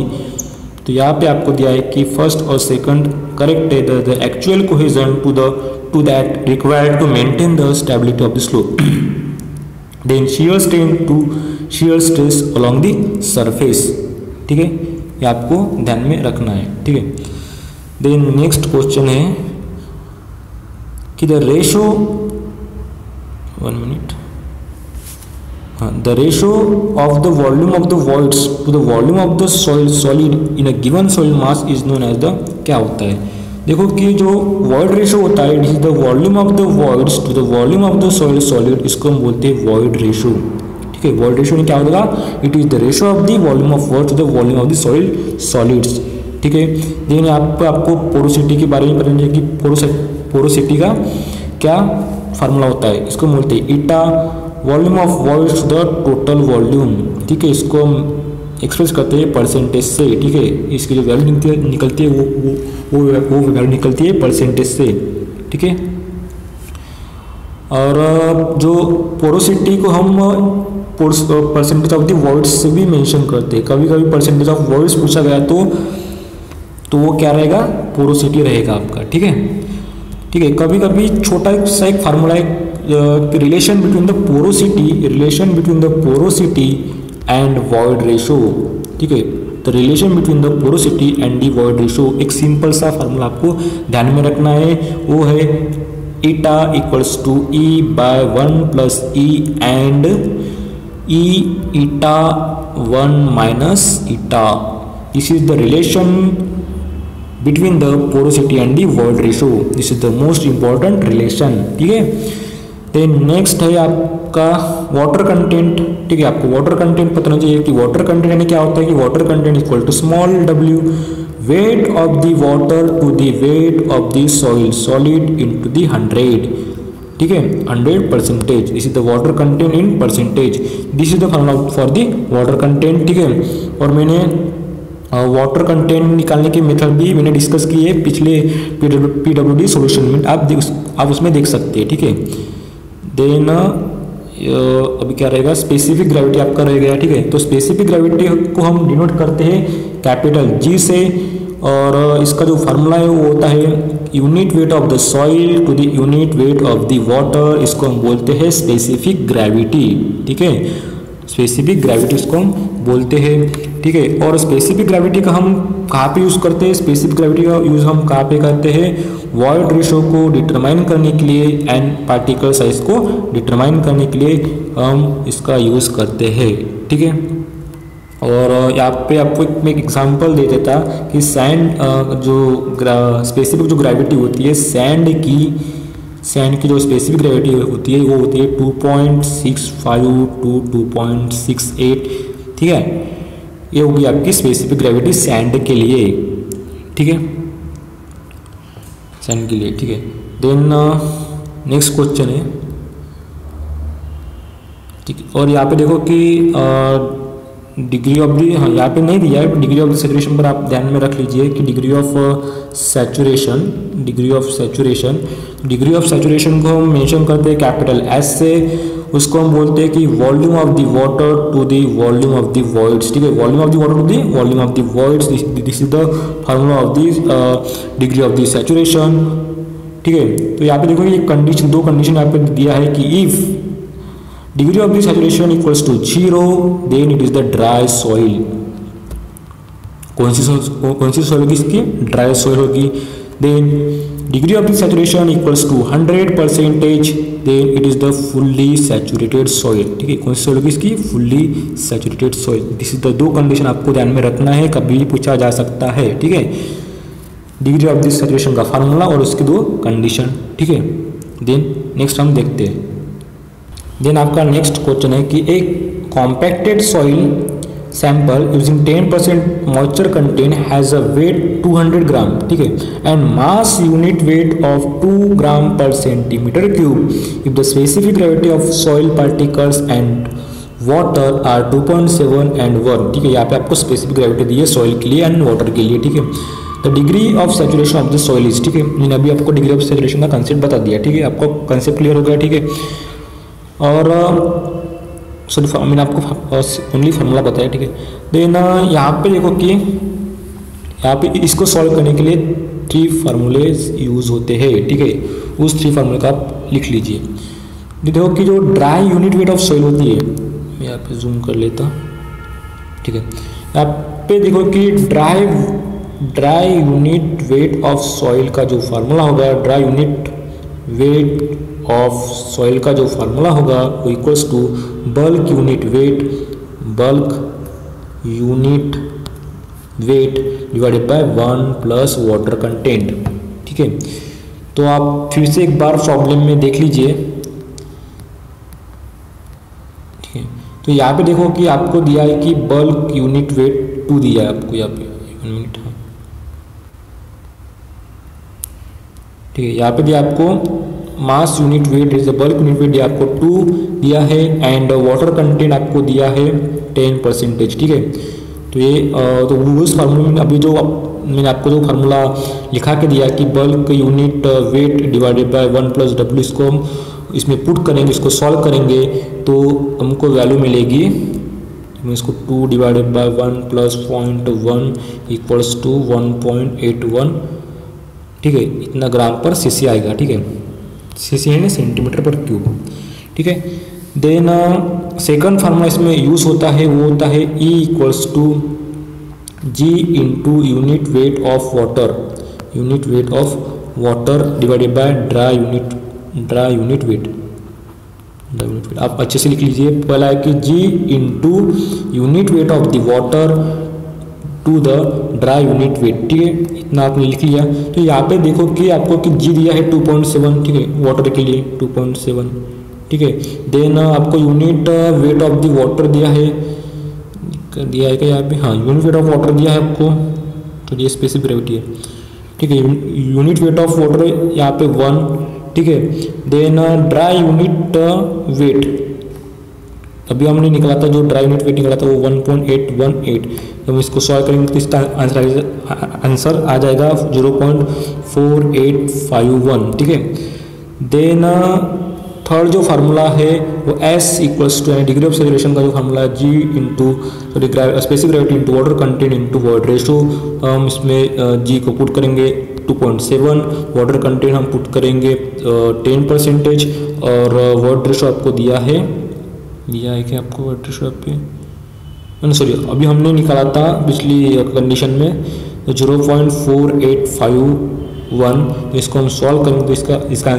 तो यहाँ पे आपको दिया है कि फर्स्ट और सेकंड करेक्ट है, the actual cohesion to that required to maintain the stability of the slope, then shear strain to shear stress along the surface, ठीक है, ये आपको ध्यान में रखना है, ठीक है। देन नेक्स्ट क्वेश्चन है कि the ratio, 1 minute, the ratio of the volume of the voids to the volume of the soil solid in a given soil mass is known as the, क्या होता है, देखो कि जो void ratio होता है it is the volume of the voids to the volume of the soil solid, इसको हम बोलते हैं void ratio, ठीक है। void ratio में क्या होगा, it is the ratio of the volume of void to the volume of the soil solids, ठीक है। देन आपको पोरोसिटी के बारे में पता है कि पोरोसिटी का क्या फार्मूला होता है, इसको बोलते हैं eta volume of voids the total volume, ठीक है, इसको हम एक्सप्रेस करते हैं परसेंटेज से, ठीक है। इसकी जो वैल्यू निकलती है वो वैल्यू निकलती है परसेंटेज से, ठीक है। और जो पोरोसिटी को हम परसेंटेज ऑफ द वॉइड्स से भी मेंशन करते हैं, कभी कभी परसेंटेज ऑफ वॉइड्स पूछा गया तो वो क्या रहेगा, पोरोसिटी रहेगा आपका, ठीक है, ठीक है। कभी कभी छोटा सा एक फार्मूला है relation between the porosity and void ratio, ठीक है। तो relation between the porosity and the void ratio, एक सिंपल सा फार्मूला आपको ध्यान में रखना है, वो है eta equals to e by 1 plus e and e eta 1 minus eta, this is the relation between the porosity and the void ratio, this is the most important relation, ठीक है। देन नेक्स्ट है आपका water content, ठीक है। आपको water content पता होना चाहिए कि वाटर कंटेंट यानी क्या होता है कि water content equal to small w weight of the water to the weight of the soil solid into the 100, ठीक है, 100%, this is the water content in percentage, this is the formula for the water content, ठीक है। और मैंने water content निकालने की method भी मैंने डिस्कस की है पिछले PWD सॉल्यूशन में, आप उसमें देख सकते हैं, ठीक है। देन अभी क्या रहेगा, स्पेसिफिक ग्रेविटी आपका रह गया, ठीक है। तो स्पेसिफिक ग्रेविटी को हम डिनोट करते हैं कैपिटल G से, और इसका जो फार्मूला है वो होता है unit weight of the soil to the unit weight of the water, इसको हम बोलते हैं स्पेसिफिक ग्रेविटी, ठीक है। स्पेसिफिक ग्रेविटी इसको हम बोलते हैं, ठीक है। और स्पेसिफिक ग्रेविटी का हम कहाँ पे यूज़ करते हैं, स्पेसिफिक ग्रेविटी का यूज़ हम कहाँ पे करते हैं, वॉइड रेशो को डिटरमाइन करने के लिए एंड पार्टिकल साइज को डिटरमाइन करने के लिए हम इसका यूज़ करते हैं, ठीक है। और यहाँ पे आपको एक एग्जांपल दे देता कि सैंड जो स्पेसिफिक जो ग्रेविटी होती है सैंड की जो स्पेसिफिक ग्रेविटी होती है वो होती है 2.65 to 2.68, ठीक है। ये होगी आपकी स्पेसिफिक ग्रेविटी सैंड के लिए, ठीक है, सैंड के लिए, ठीक है। देन नेक्स्ट क्वेश्चन है, ठीक है। और यहाँ पे देखो कि डिग्री ऑफ दी, हाँ यहाँ पे नहीं दिया है, डिग्री ऑफ द सैचुरेशन पर आप ध्यान में रख लीजिए कि डिग्री ऑफ सैचुरेशन को हम मेंशन करते हैं कैपिटल S से, उसको हम बोलते हैं कि volume of the water to the volume of the voids, ठीक है। Volume of the water to the volume of the voids, this is the formula of the degree of the saturation, ठीक है। तो यहाँ पे देखो ये कंडीशन, दो कंडीशन यहाँ पे दिया है कि if degree of the saturation equals to 0 then it is the dry soil. कौन सी सॉइल होगी इसकी, ड्राई सॉइल होगी। Then degree of the saturation equals to 100% then it is the fully saturated soil, ठीक है। कौन सी सॉइल होगी इसकी, fully saturated soil. This is the दो कंडीशन आपको ध्यान में रखना है, कभी भी पूछा जा सकता है, ठीक है। डिग्री ऑफ द सैचुरेशन का फार्मूला और उसकी दो कंडीशन, ठीक है। देन नेक्स्ट हम देखते हैं। देन आपका नेक्स्ट क्वेश्चन है कि एक compacted soil sample using 10% moisture content has a weight 200 gram, ठीक है, and mass unit weight of 2 gram per centimetre cube if the specific gravity of soil particles and water are 2.7 and 1, ठीक है। यहाँ पे आपको स्पेसिफिक ग्रेविटी दी है soil के लिए एंड वाटर के लिए, ठीक है। The degree of saturation of the soil is, ठीक है, मैंने अभी आपको डिग्री ऑफ सैचुरेशन का कंसेप्ट बता दिया, ठीक है। आपको कंसेप्ट क्लियर हो गया, ठीक है। और सॉरी मैंने आपको ओनली फार्मूला बताया, ठीक है। देन यहाँ पे देखो कि यहाँ पे इसको सॉल्व करने के लिए 3 फार्मूले यूज़ होते हैं, ठीक है। उस 3 फार्मूले का आप लिख लीजिए। देखो कि जो dry unit weight of soil होती है, मैं यहाँ पे जूम कर लेता, ठीक है। यहाँ पे देखो कि dry unit weight of soil का जो फार्मूला होगा, dry unit weight of soil का जो फार्मूला होगा वो equals to bulk unit weight divided by 1 plus water content, ठीक है। तो आप फिर से एक बार प्रॉब्लम में देख लीजिए, ठीक है। तो यहाँ पे देखो कि आपको दिया है कि बल्क यूनिट वेट 2 दिया है आपको, यहाँ पे 1 मिनट, हाँ, ठीक है। यहाँ पे दिया आपको मास unit wait is the bulk unit weight दिया आपको 2 दिया है एंड वाटर कंटेंट आपको दिया है 10%, ठीक है। तो ये तो उस फार्मूले में अभी जो मैंने आपको जो फार्मूला लिखा के दिया कि bulk unit weight divided by 1 plus W, इसको हम इसमें पुट करेंगे, इसको सॉल्व करेंगे तो हमको वैल्यू मिलेगी, इसको 2 divided by 1 plus 0.1 equals to 1.81, ठीक है। इतना ग्राम पर सीसी आएगा, ठीक है। सीसी है ना, सेंटीमीटर पर क्यूब, ठीक है। देन सेकंड फार्मूला इसमें यूज़ होता है वो होता है E equals to G into unit weight of water divided by dry unit weight. आप अच्छे से लिख लीजिए। पहला है कि G into unit weight of the water to the dry unit weight, ठीक है। इतना आपने लिख लिया। तो यहाँ पे देखो कि आपको कि G दिया है 2.7, ठीक है, वाटर के लिए 2.7, ठीक है। देन आपको unit weight of the water दिया है क्या यहाँ पे, हाँ, यूनिट वेट ऑफ वाटर दिया है आपको, तो ये स्पेसिफिक ग्रेविटी है, ठीक है। यूनिट वेट ऑफ वाटर यहाँ पे 1, ठीक है। देन ड्राई यूनिट वेट अभी हमने निकाला था जो ड्राई यूनिट वेट निकाला था वो 1.818। तो हम इसको सॉल्व करेंगे तो इसका आंसर आ जाएगा 0.4851, ठीक है। देन थर्ड जो फार्मूला है वो S equals two degree of saturation का जो फार्मूला है G into specific gravity into water content into void ratio. हम इसमें G को पुट करेंगे 2.7, वाटर कंटेंट हम पुट करेंगे 10% और वॉइड रेशो आपको दिया है कि आपको वॉइड रेशो पे सॉरी अभी हमने निकाला था पिछली कंडीशन में 0.4851। तो इसको हम सॉल्व करेंगे तो इसका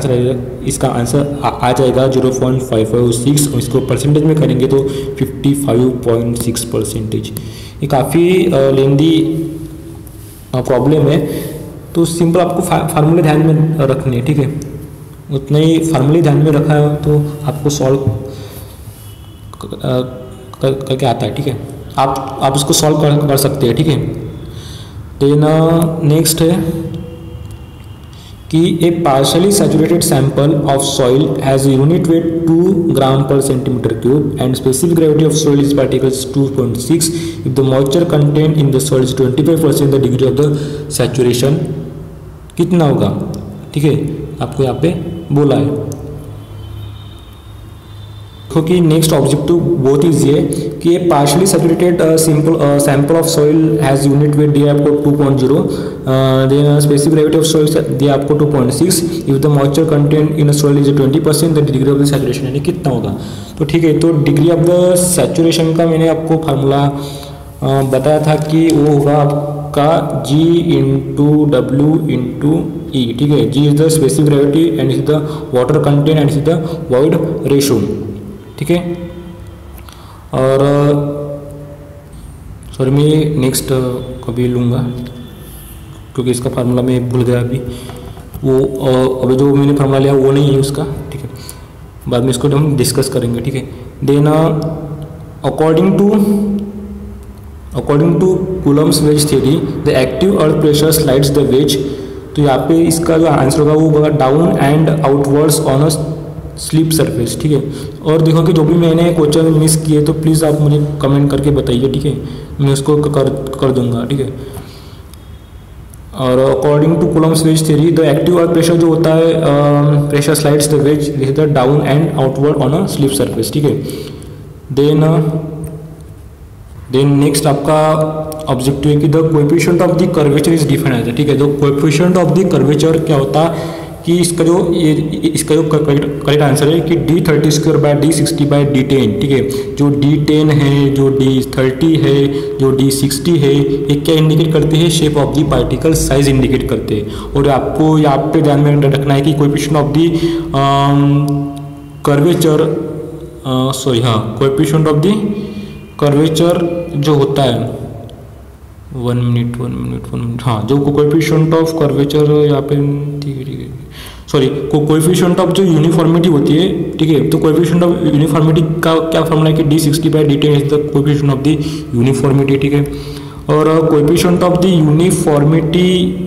आंसर आ जाएगा 0.556 और इसको परसेंटेज में करेंगे तो 55.6%। ये काफ़ी लेंदी प्रॉब्लम है, तो सिंपल आपको फार्मूले ध्यान में रखने, ठीक है। उतना ही फार्मूले ध्यान में रखा है तो आपको सॉल्व करके आता है, ठीक है। आप इसको सॉल्व कर सकते हैं, ठीक है। देन नेक्स्ट है कि a partially saturated sample of soil has unit weight 2 gram per centimetre cube and specific gravity of soil is particles 2.6 if the moisture content in the soil is 25% the degree of the saturation कितना होगा, ठीक है, आपको यहाँ पे बोला है। क्योंकि नेक्स्ट ऑब्जेक्टिव बहुत ईजी है कि ये partially saturated sample of soil has unit weight दिया आपको 2.0, then specific gravity of soil दिया आपको 2.6 if the moisture content in soil is 20% the degree of the saturation यानी कितना होगा। तो ठीक है, तो डिग्री ऑफ द सैचुरेशन का मैंने आपको फार्मूला बताया था कि वो होगा आपका G into W into E, ठीक है। G is the specific gravity and is the water content and is the void ratio, ठीक है। और सॉरी मैं नेक्स्ट कभी लूँगा क्योंकि इसका फार्मूला मैं भूल गया अभी, वो अभी जो मैंने फार्मूला लिया वो नहीं है उसका, ठीक है। बाद में इसको हम डिस्कस करेंगे, ठीक है। Then according to Coulomb's wedge theory the active earth pressure slides the wedge. तो यहाँ पे इसका जो आंसर होगा वो होगा down and outwards on a slip surface, ठीक है। और देखो कि जो भी मैंने क्वेश्चन मिस किए तो प्लीज़ आप मुझे कमेंट करके बताइए, ठीक है, मैं उसको कर दूंगा, ठीक है। और according to Coulomb's wedge theory the active earth pressure जो होता है pressure slides the wedge this is the down and outward on a slip surface, ठीक है। देन नेक्स्ट आपका ऑब्जेक्टिव है कि the coefficient of the curvature is defined है, ठीक है। तो कोएफिशिएंट ऑफ द कर्वेचर क्या होता है कि इसका जो करेक्ट आंसर है कि D30² bye D60 by D10, ठीक है। जो D10 है, जो D30 है, जो D60 है, ये क्या इंडिकेट करते हैं, shape of the particle size indicate करते हैं। और आपको यहाँ पे ध्यान में रखना है कि coefficient of the curvature coefficient of the curvature जो होता है 1 मिनट, हाँ, जो कोएफिशिएंट ऑफ कर्वेचर यहाँ पे, ठीक है, सॉरी, कोएफिशिएंट ऑफ जो यूनिफॉर्मिटी होती है, ठीक है। तो कोएफिशिएंट ऑफ यूनिफॉर्मिटी का क्या फॉर्मूला है कि D60 by D10 is the coefficient of the uniformity, ठीक है। और coefficient of the uniformity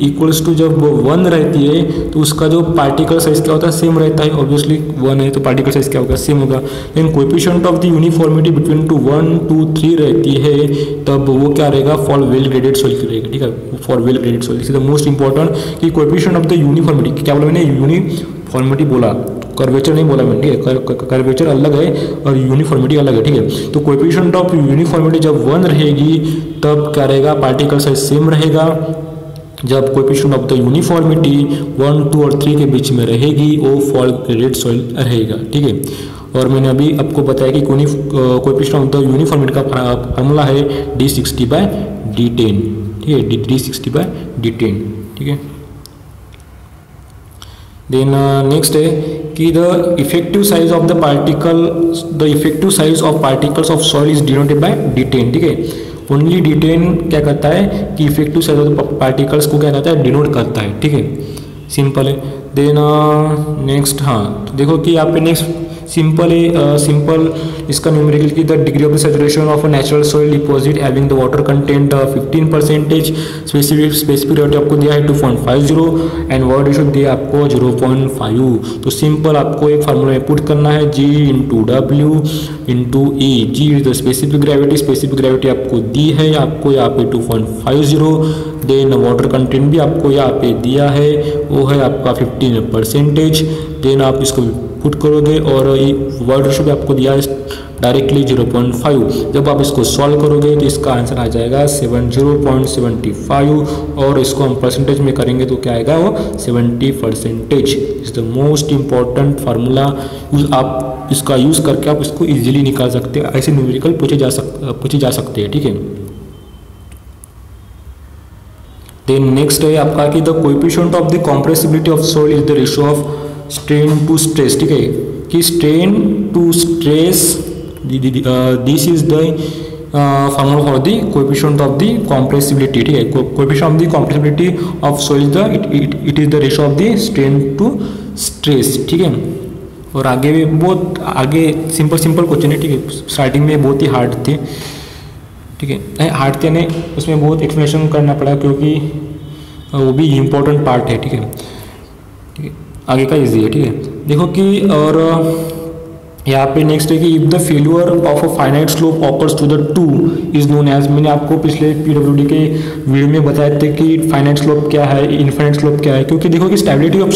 equals to जब 1 रहती है तो उसका जो पार्टिकल साइज क्या होता है, सेम रहता है, ऑब्वियसली 1 है तो पार्टिकल साइज क्या होगा, सेम होगा। लेकिन coefficient of the uniformity between 1, 2, 3 रहती है तब वो क्या रहेगा, फॉर वेल ग्रेडेड सॉइल की रहेगा, ठीक है, for well graded soil. Is the most important कि कोएफिशिएंट ऑफ द यूनिफॉर्मिटी, क्या बोला मैंने, यूनिफॉर्मिटी बोला, कर्वेचर नहीं बोला मैंने, ठीक है। कर्वेचर अलग है और यूनिफॉर्मिटी अलग है, ठीक है। तो कोएफिशिएंट ऑफ यूनिफॉर्मिटी जब 1 रहेगी तब क्या रहेगा, पार्टिकल साइज सेम रहेगा। जब कोएफिशिएंट ऑफ द यूनिफॉर्मिटी 1, 2 और 3 के बीच में रहेगी वो फॉर ग्रेडेड सॉइल रहेगा, ठीक है। और मैंने अभी आपको बताया कि कोएफिशिएंट ऑफ द यूनिफॉर्मिटी का फार्मूला है D60 बाय D10, ठीक है, D60 बाय D10, ठीक है। देन नेक्स्ट है कि the effective size of the particles of soil is denoted by D10, ठीक है। ओनली D10 क्या करता है कि effective size of the particles को क्या करता है, डिनोट करता है, ठीक है, सिंपल है। देन नेक्स्ट, हाँ, तो देखो कि यहाँ पे नेक्स्ट सिंपल है, सिंपल इसका न्यूमेरिकल की the degree of the saturation of a natural soil deposit having the water content 15%, specific gravity आपको दिया है 2.50 एंड वर्ड रेशियो दिया आपको 0.5। तो सिंपल आपको एक फार्मूला में पुट करना है G into W into E। G is the specific gravity आपको दी है आपको यहाँ पे 2.50। देन वाटर कंटेंट भी आपको यहाँ पे दिया है, वो है आपका 15%। देन आप इसको पुट करोगे और वर्ड रेशियो भी आपको दिया है डायरेक्टली 0.5। जब आप इसको सॉल्व करोगे तो इसका आंसर आ जाएगा 0.75 और इसको हम परसेंटेज में करेंगे तो क्या आएगा वो 70%। Is the most important formula. आप इसका यूज़ करके आप इसको इजीली निकाल सकते हैं, ऐसे न्यूमेरिकल पूछे जा सकते हैं, ठीक है। देन नेक्स्ट है आपका कि the coefficient of the compressibility of soil is the ratio of strain to stress, ठीक है। कि strain to stress this is the formula for the coefficient of the compressibility, ठीक है। Coefficient of the compressibility of soil it is the ratio of the strain to stress, ठीक है। और आगे भी बहुत आगे सिंपल क्वेश्चन है, ठीक है। स्टार्टिंग में बहुत ही हार्ड थे, ठीक है। हार्ड थे नहीं, उसमें बहुत एक्सप्लेनेशन करना पड़ा क्योंकि वो भी इम्पोर्टेंट पार्ट है, ठीक है। ठीक है, आगे का इजी है, ठीक है। देखो कि और यहाँ पे नेक्स्ट है कि if the failure of a finite slope occurs to the toe is known as. मैंने आपको पिछले PWD के वीडियो में बताए थे कि फाइनाइट स्लोप क्या है, इनफाइनाइट स्लोप क्या है। क्योंकि देखो कि स्टेबिलिटी ऑफ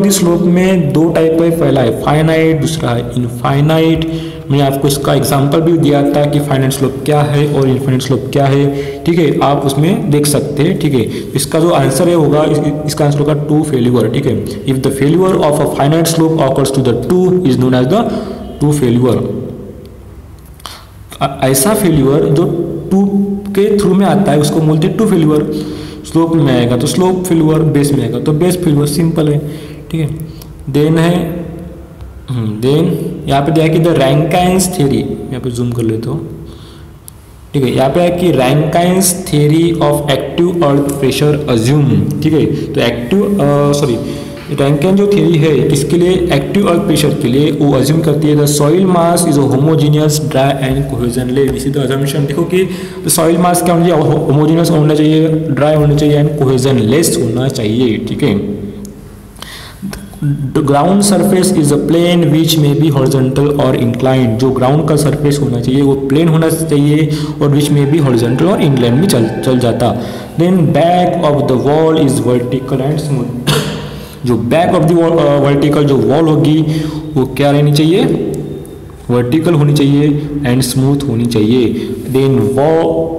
द स्लोप में दो टाइप है, पहला है फाइनाइट, दूसरा है इनफाइनाइट। मैंने आपको इसका एग्जांपल भी दिया था कि फाइनाइट स्लोप क्या है और इनफाइनाइट स्लोप क्या है, ठीक है। आप उसमें देख सकते हैं, ठीक है। इसका जो आंसर है होगा, इसका आंसर होगा टू फेल्यूर, ठीक है। If the failure of a finite slope occurs to the toe is known as the toe failure. ऐसा फेल्यूर जो टू के थ्रू में आता है उसको बोलते हैं टू फेल्यूर। स्लोप में आएगा तो स्लोप फेल्यूर, बेस में आएगा तो बेस फेल्यूर, सिंपल है, ठीक है। देन है देन यहाँ पे दिया कि द रैंकाइन्स थ्योरी, यहाँ पे जूम कर लेते हो, ठीक है। यहाँ पे है कि Rankine's theory of active earth pressure assume, ठीक है। तो रैंकाइन जो थ्योरी है किसके लिए, एक्टिव अर्थ प्रेशर के लिए, वो अज्यूम करती है the soil mass is homogeneous dry and cohesionless. This is the assumption. देखो कि द सॉइल मास क्या होना चाहिए, होमोजीनियस होना चाहिए, ड्राई होना चाहिए एंड कोहेजनलेस होना चाहिए, ठीक है। Ground surface is a plane which may be horizontal और इंक्लाइंड। जो ग्राउंड का सरफेस होना चाहिए वो प्लेन होना चाहिए और विच में बी हॉरिजॉन्टल और इंक्लाइंड भी चल जाता। Then back of the wall is vertical and smooth. जो बैक ऑफ द वर्टिकल जो वॉल होगी वो क्या रहनी चाहिए, वर्टिकल होनी चाहिए एंड स्मूथ होनी चाहिए। Then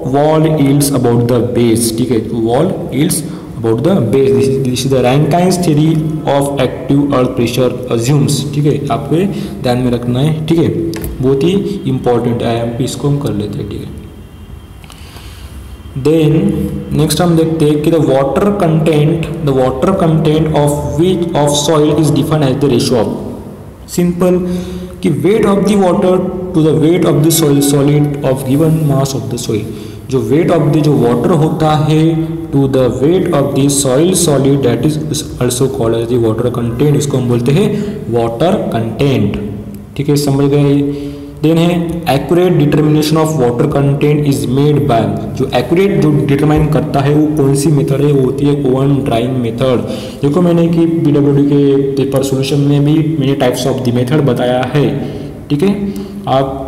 wall yields about the base, ठीक है। Wall yields about the base. This is the Rankines theory of active earth pressure assumes, ठीक है। आपको ध्यान में रखना है, ठीक है। बहुत ही इंपॉर्टेंट है, IMP इसको हम कर लेते हैं, ठीक है। देन नेक्स्ट हम देखते हैं कि the water content of soil is defined as the ratio of, simple कि weight of the water to the weight of the soil solid of given mass of the soil. जो weight of the जो water होता है to the weight of the soil solid that is also called as the water content. इसको हम बोलते हैं water content, ठीक है, समझ गए। देन है accurate determination of water content is made by. जो एक्यूरेट जो डिटरमाइन करता है वो कौन सी मेथड है, वो होती है ओवन ड्राइंग मेथड। देखो मैंने कि PWD के पेपर सोल्यूशन में भी मैंने टाइप्स ऑफ द मेथड बताया है, ठीक है। आप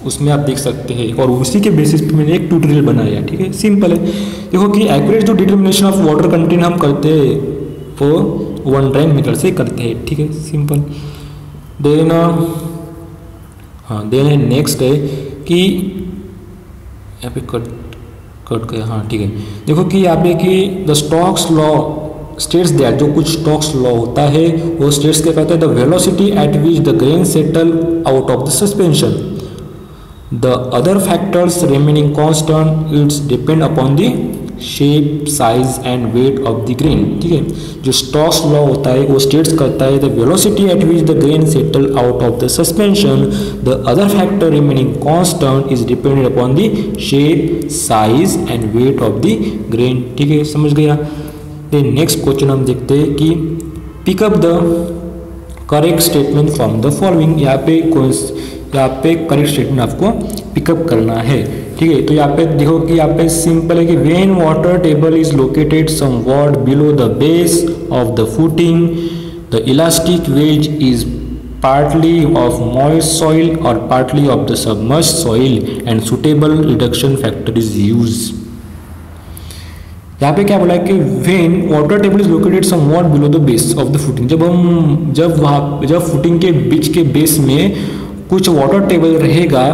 उसमें आप देख सकते हैं और उसी के बेसिस पे मैंने एक ट्यूटोरियल बनाया, ठीक है, सिंपल है। देखो कि एक्यूरेट जो डिटर्मिनेशन ऑफ वाटर कंटेंट हम करते हैं वो ओवन ड्राइंग मेथड से करते हैं, ठीक है, सिंपल। देन देन है नेक्स्ट है कि यहाँ पे कट गया, हाँ ठीक है। देखो कि यहाँ पे कि the Stokes law states that, जो कुछ स्टोक्स लॉ होता है वो स्टेट्स क्या कहता है, the velocity at which the grain settle out of the suspension, the other factors remaining constant it's depend upon the shape, size and weight of the grain, ठीक है। जो स्टोक्स लॉ होता है वो स्टेट्स करता है the velocity at which the grain settle out of the suspension, the other factor remaining constant is dependent upon the shape, size and wait of the grain, ठीक है, समझ गया। देन नेक्स्ट क्वेश्चन हम देखते हैं कि pick up the correct statement from the following. यहाँ पे करेक्ट स्टेटमेंट आपको पिकअप करना है, ठीक है। तो यहाँ पे देखो कि यहाँ पे सिंपल है कि when water table is located somewhat below the base of the footing the elastic wedge is partly of moist soil or partly of the submerged soil and suitable reduction factor is used। यहाँ पे क्या बोला है कि when water table is located somewhat below the base of the footing, जब footing के बीच के बेस में कुछ वाटर टेबल रहेगा,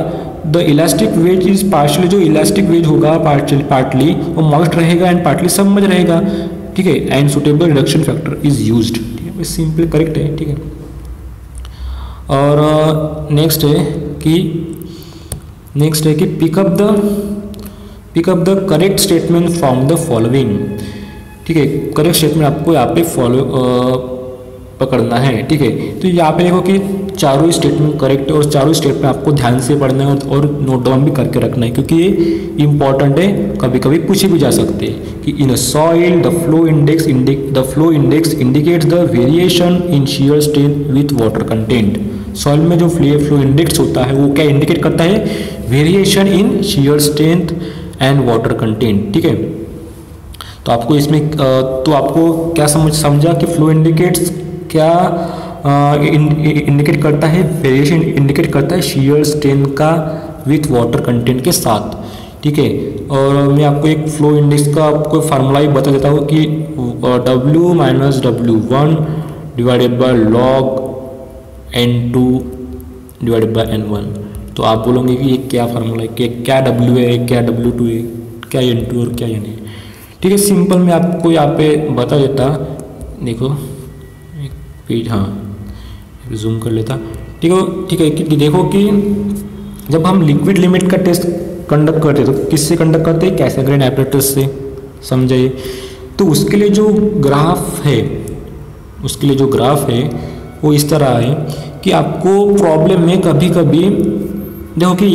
the elastic wedge is partially, जो इलास्टिक वेज होगा पार्टली वो मॉइस्ट रहेगा एंड पार्टली सबमर्ज रहेगा, ठीक है। And suitable reduction factor is used, ठीक है। सिंपल करेक्ट है, ठीक है। और नेक्स्ट है कि pick up the correct statement from the following, ठीक है। करेक्ट स्टेटमेंट आपको यहाँ पे पकड़ना है, ठीक है। तो यहाँ पे देखो कि चारों स्टेटमेंट करेक्ट है और चारों स्टेटमेंट आपको ध्यान से पढ़ना है और नोट डाउन भी करके रखना है, क्योंकि ये इंपॉर्टेंट है, कभी कभी पूछे भी जा सकते हैं कि in a soil the flow index indicates the variation in shear strength with water content. Soil में जो फ्लो इंडेक्स होता है वो क्या इंडिकेट करता है, variation in shear strength and water content, ठीक है। तो आपको इसमें तो आपको क्या समझा कि फ्लो इंडिकेट्स क्या इंडिकेट करता है, वेरिएशन इंडिकेट करता है शियर स्ट्रेंथ का विथ वाटर कंटेंट के साथ, ठीक है। और मैं आपको एक फ्लो इंडेक्स का आपको फार्मूला ही बता देता हूँ कि W minus W1 divided by log N2 divided by N1। तो आप बोलोगे कि ये क्या फार्मूला है, कि क्या W है, क्या W2 है, क्या N2 और क्या N है, ठीक है। सिंपल मैं आपको यहाँ पे बता देता, देखो एक पेज, हाँ जूम कर लेता, ठीक है। कि देखो कि जब हम लिक्विड लिमिट का टेस्ट कंडक्ट करते तो किससे कंडक्ट करते हैं, कैसग्रेन एपरेटस से, समझे। तो उसके लिए जो ग्राफ है वो इस तरह है कि आपको प्रॉब्लम में कभी कभी देखो कि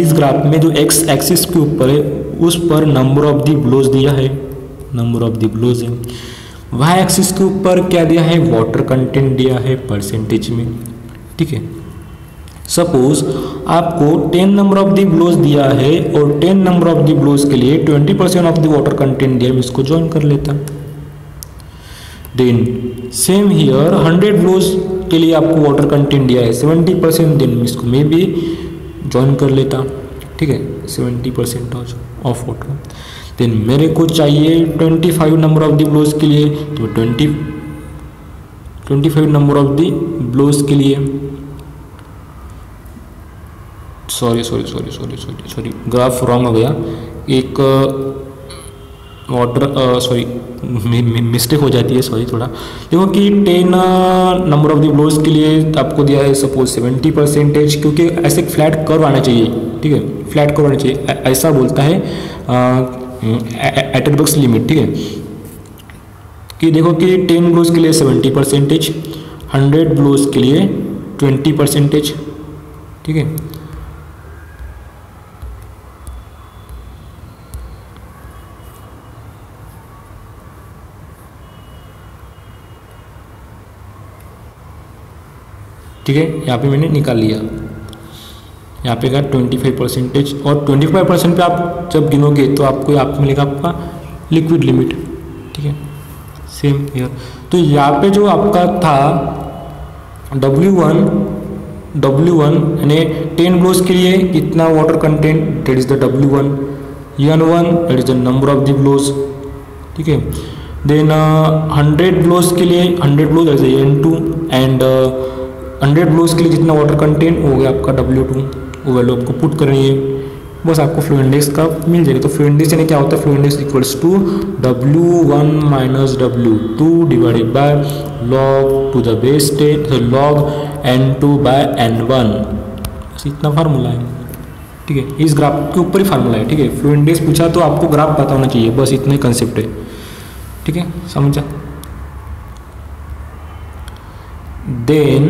इस ग्राफ में जो एक्स एक्सिस के ऊपर है उस पर नंबर ऑफ दी ब्लोज दिया है, नंबर ऑफ दी ब्लोज है। वाई एक्सिस के ऊपर क्या दिया है, वाटर कंटेंट दिया है परसेंटेज में, ठीक है। सपोज आपको 10 नंबर ऑफ दी ब्लोज दिया है और 10 नंबर ऑफ दी ब्लोज के लिए 20% ऑफ द वाटर कंटेंट दिया, मैं इसको ज्वाइन कर लेता। देन सेम हियर 100 ब्लोज के लिए आपको वाटर कंटेंट दिया है 70%, देन इसको मैं भी ज्वाइन कर लेता, ठीक है, 70% ऑफ वाटर। देन मेरे को चाहिए 25 नंबर ऑफ द ब्लोज के लिए, तो 25 नंबर ऑफ द ब्लोज के लिए, सॉरी ग्राफ रॉन्ग हो गया, एक मिस्टेक हो जाती है, सॉरी थोड़ा। देखो कि 10 नंबर ऑफ द ब्लोज के लिए आपको दिया है सपोज 70%, क्योंकि ऐसे फ्लैट कर्व आना चाहिए, ठीक है, फ्लैट कर्व आना चाहिए, ऐसा बोलता है एटरबर्ग्स लिमिट, ठीक है। कि देखो कि 10 ब्लोज के लिए 70%, 100 ब्लोज के लिए 20%, ठीक है। ठीक है, यहाँ पे मैंने निकाल लिया, यहाँ पे का 25% और 25% पे आप जब गिनोगे तो आपको यहाँ पे मिलेगा आपका लिक्विड लिमिट, ठीक है। सेम हियर, तो यहाँ पे जो आपका था W1 यानी 10 ब्लोज के लिए कितना water content, that is the W1, N1 that is the number of the blows, ठीक है। देन 100 ब्लोज के लिए 100 blows as N2 and 100 blows के लिए जितना वाटर कंटेंट हो गया आपका W2, वो वैल्यू आपको पुट करनी है, बस आपको फ्लो इंडेक्स का मिल जाएगा। तो फ्लो इंडेक्स यानी क्या होता है, flow index equals to W1 minus W2 divided by log to the base 10, log N2 by N1, बस इतना फार्मूला है, ठीक है। इस ग्राफ के ऊपर ही फार्मूला है, ठीक है। फ्लो इंडेक्स पूछा तो आपको ग्राफ पता होना चाहिए, बस इतना ही कंसेप्ट है, ठीक है, समझा। देन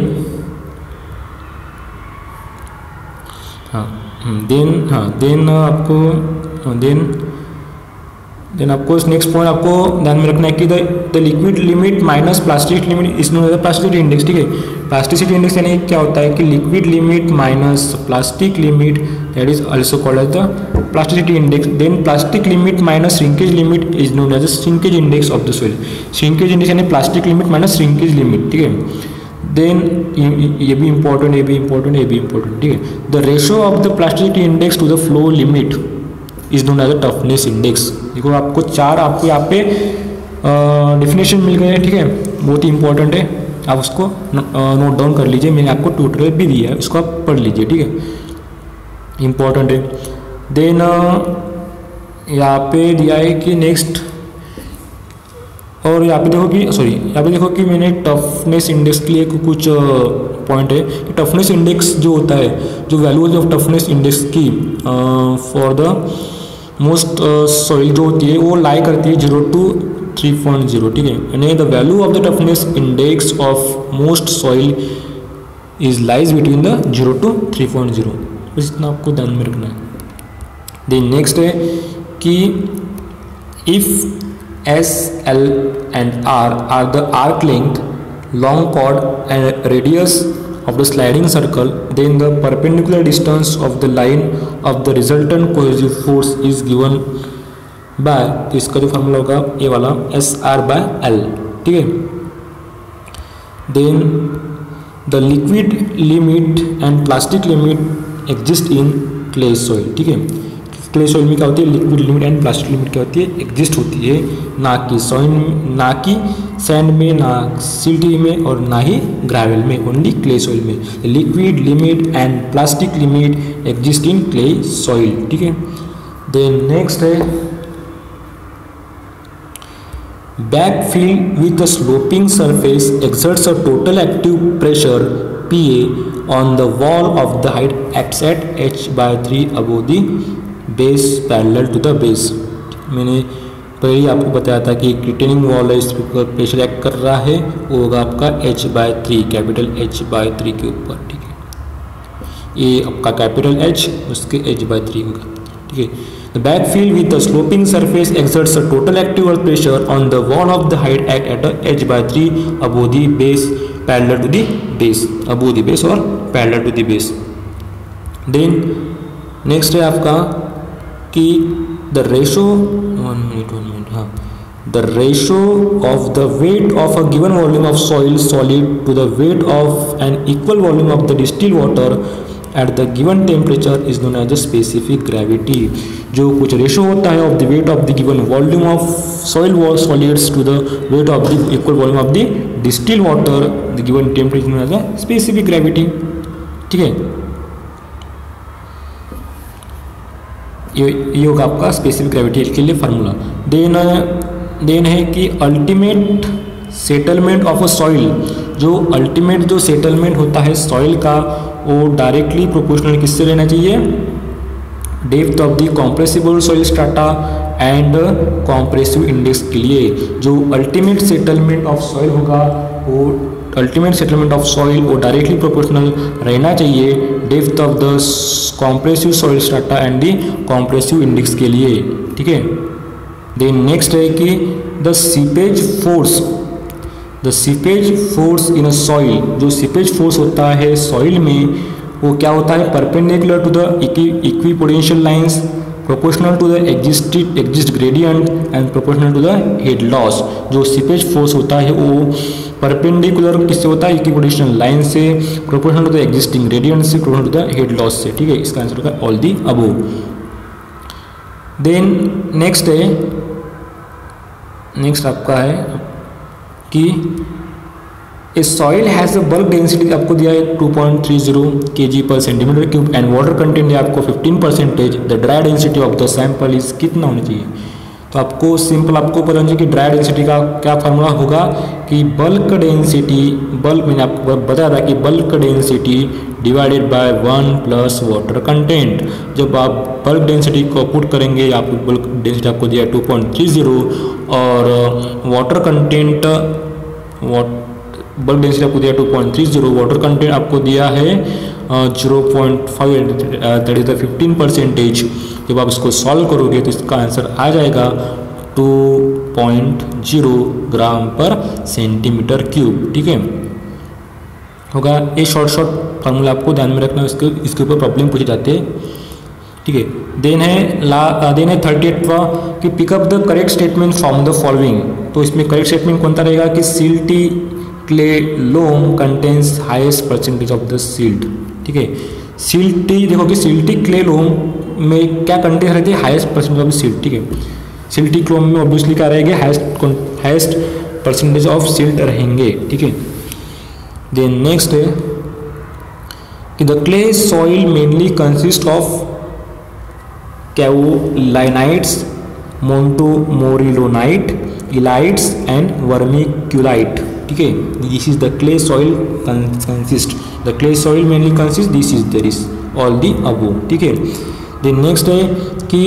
देन आपको देन देन आपको नेक्स्ट पॉइंट आपको ध्यान में रखना है कि the liquid limit minus plasticity limit is known as the plasticity index, ठीक है। प्लास्टिसिटी इंडेक्स यानी क्या होता है कि liquid limit minus plastic limit, that is also called as the plasticity index. Then plastic limit minus shrinkage limit is known as the shrinkage index of the soil. Shrinkage index यानी plastic limit minus shrinkage limit, ठीक है। Then ये भी important, ये भी important, ये भी important, ठीक है। The ratio of the plasticity index to the flow limit is known as the toughness index. देखो आपको चार आपको यहाँ पे डेफिनेशन मिल गए हैं, ठीक है। बहुत ही इंपॉर्टेंट है, आप उसको नोट डाउन कर लीजिए, मैंने आपको ट्यूटोरियल भी दिया है, उसको आप पढ़ लीजिए, ठीक है, इंपॉर्टेंट है। देन यहाँ पे दिया है कि नेक्स्ट, और यहाँ पे देखो कि सॉरी यहाँ पे देखो कि मैंने टफनेस इंडेक्स के लिए कुछ पॉइंट है कि टफनेस इंडेक्स जो होता है, जो वैल्यूज ऑफ टफनेस इंडेक्स की फॉर द मोस्ट सॉइल जो होती है वो लाई करती है 0 to 3.0, ठीक है। यानी the value of the toughness index of most soil is lies between the 0 to 3.0, बस इतना आपको ध्यान में रखना है। देन नेक्स्ट है कि if S, L and R are the arc length, long chord and radius of the sliding circle, then the perpendicular distance of the line of the resultant cohesive force is given by, तो इसका जो formula होगा ये वाला SR/L, ठीक है। Then the liquid limit and plastic limit exist in clay soil, ठीक है। क्ले सॉइल में क्या होती है, liquid limit and plastic limit क्या होती है, एग्जिस्ट होती है, ना कि सॉइल, ना कि सैंड में, ना सिल्टी में और ना ही ग्रेवल में, ओनली क्ले सॉइल में। Liquid limit and plastic limit exist in clay soil, ठीक है। देन नेक्स्ट है backfill with a sloping surface exerts a total active pressure PA on the wall of the height X at h/3 above the base parallel to the base. मैंने पहले ही आपको बताया था कि retaining wall है, इस पर प्रेशर एक्ट कर रहा है, वो होगा आपका h/3, कैपिटल h/3 के ऊपर, ठीक है। ये आपका कैपिटल H उसके h/3 होगा, ठीक है। The backfill with the sloping surface exerts a total active work pressure on the wall of the height act at h/3 above the base parallel to the base, above the base और parallel to the base. Then next है आपका कि the ratio, one minute, हाँ, the ratio of the weight of a given volume of soil solid to the weight of an equal volume of the distil water at the given temperature is known as the specific gravity. जो कुछ ratio होता है of the weight of the given volume of soil solids to the weight of the equal volume of the distil water the given temperature known as the specific gravity, ठीक है। ये होगा आपका specific gravity के लिए formula. Then है कि ultimate settlement of a soil, जो अल्टीमेट जो सेटलमेंट होता है सॉइल का वो डायरेक्टली प्रोपोर्शनल किससे रहना चाहिए, depth of the compressible soil strata and compressive index के लिए। जो अल्टीमेट सेटलमेंट ऑफ सॉइल होगा वो अल्टीमेट सेटलमेंट ऑफ सॉइल वो डायरेक्टली प्रोपोर्शनल रहना चाहिए depth of the compressive soil strata and the compressive index के लिए, ठीक है। देन नेक्स्ट है कि the seepage force in a soil, जो सीपेज फोर्स होता है सॉइल में वो क्या होता है, perpendicular to the equipotential lines, proportional to the exist gradient and proportional to the head loss. जो सीपेज फोर्स होता है वो परपेंडिकुलर किससे होता है, इक्विपोटेंशियल लाइन से, proportional to the existing gradient से, proportional to the head loss से, ठीक है। इसका आंसर होगा all the above. Then next आपका है कि a soil has a bulk density आपको दिया है 2.30 kg/cm³ एंड वाटर कंटेंट है आपको 15%। The dry density of the sample is कितना होना चाहिए, तो आपको सिंपल आपको पता चाहिए कि ड्राई डेंसिटी का क्या फार्मूला होगा कि बल्क डेंसिटी, बल्क मैंने आपको बताया था कि bulk density divided by 1 plus water content. जब आप बल्क डेंसिटी को पुट करेंगे, आप बल्क डेंसिटी आपको दिया है 2.30 और वाटर कंटेंट बल्क डेंसिटी आपको दिया 2.30, वाटर कंटेंट आपको दिया है 0.5, दैट इज द 15%। जब आप इसको सॉल्व करोगे तो इसका आंसर आ जाएगा 2.0 ग्राम पर सेंटीमीटर क्यूब। ठीक है, होगा ये शॉर्ट फार्मूला आपको ध्यान में रखना, इसके ऊपर प्रॉब्लम पूछे जाते हैं। ठीक है, देन है 38वां कि pick up the correct statement from the following. तो इसमें करेक्ट स्टेटमेंट कौन सा रहेगा कि silty clay loam contains highest percentage of the silt. ठीक है, सिल्टी देखो कि सिल्टी क्ले लोम में क्या कंटेंट रहती है, हाईएस्ट परसेंटेज ऑफ सिल्ट। ठीक है, सिल्टी क्लोम में ऑब्वियसली क्या रहेंगे, हाईएस्ट परसेंटेज ऑफ सिल्ट रहेंगे। ठीक है, देन नेक्स्ट है कि the clay soil mainly consist of kaolinites, montmorillonite, illites and vermiculite. ठीक है, this is the clay soil consist, the clay soil mainly consist, this is there is all the above. ठीक है, then next है कि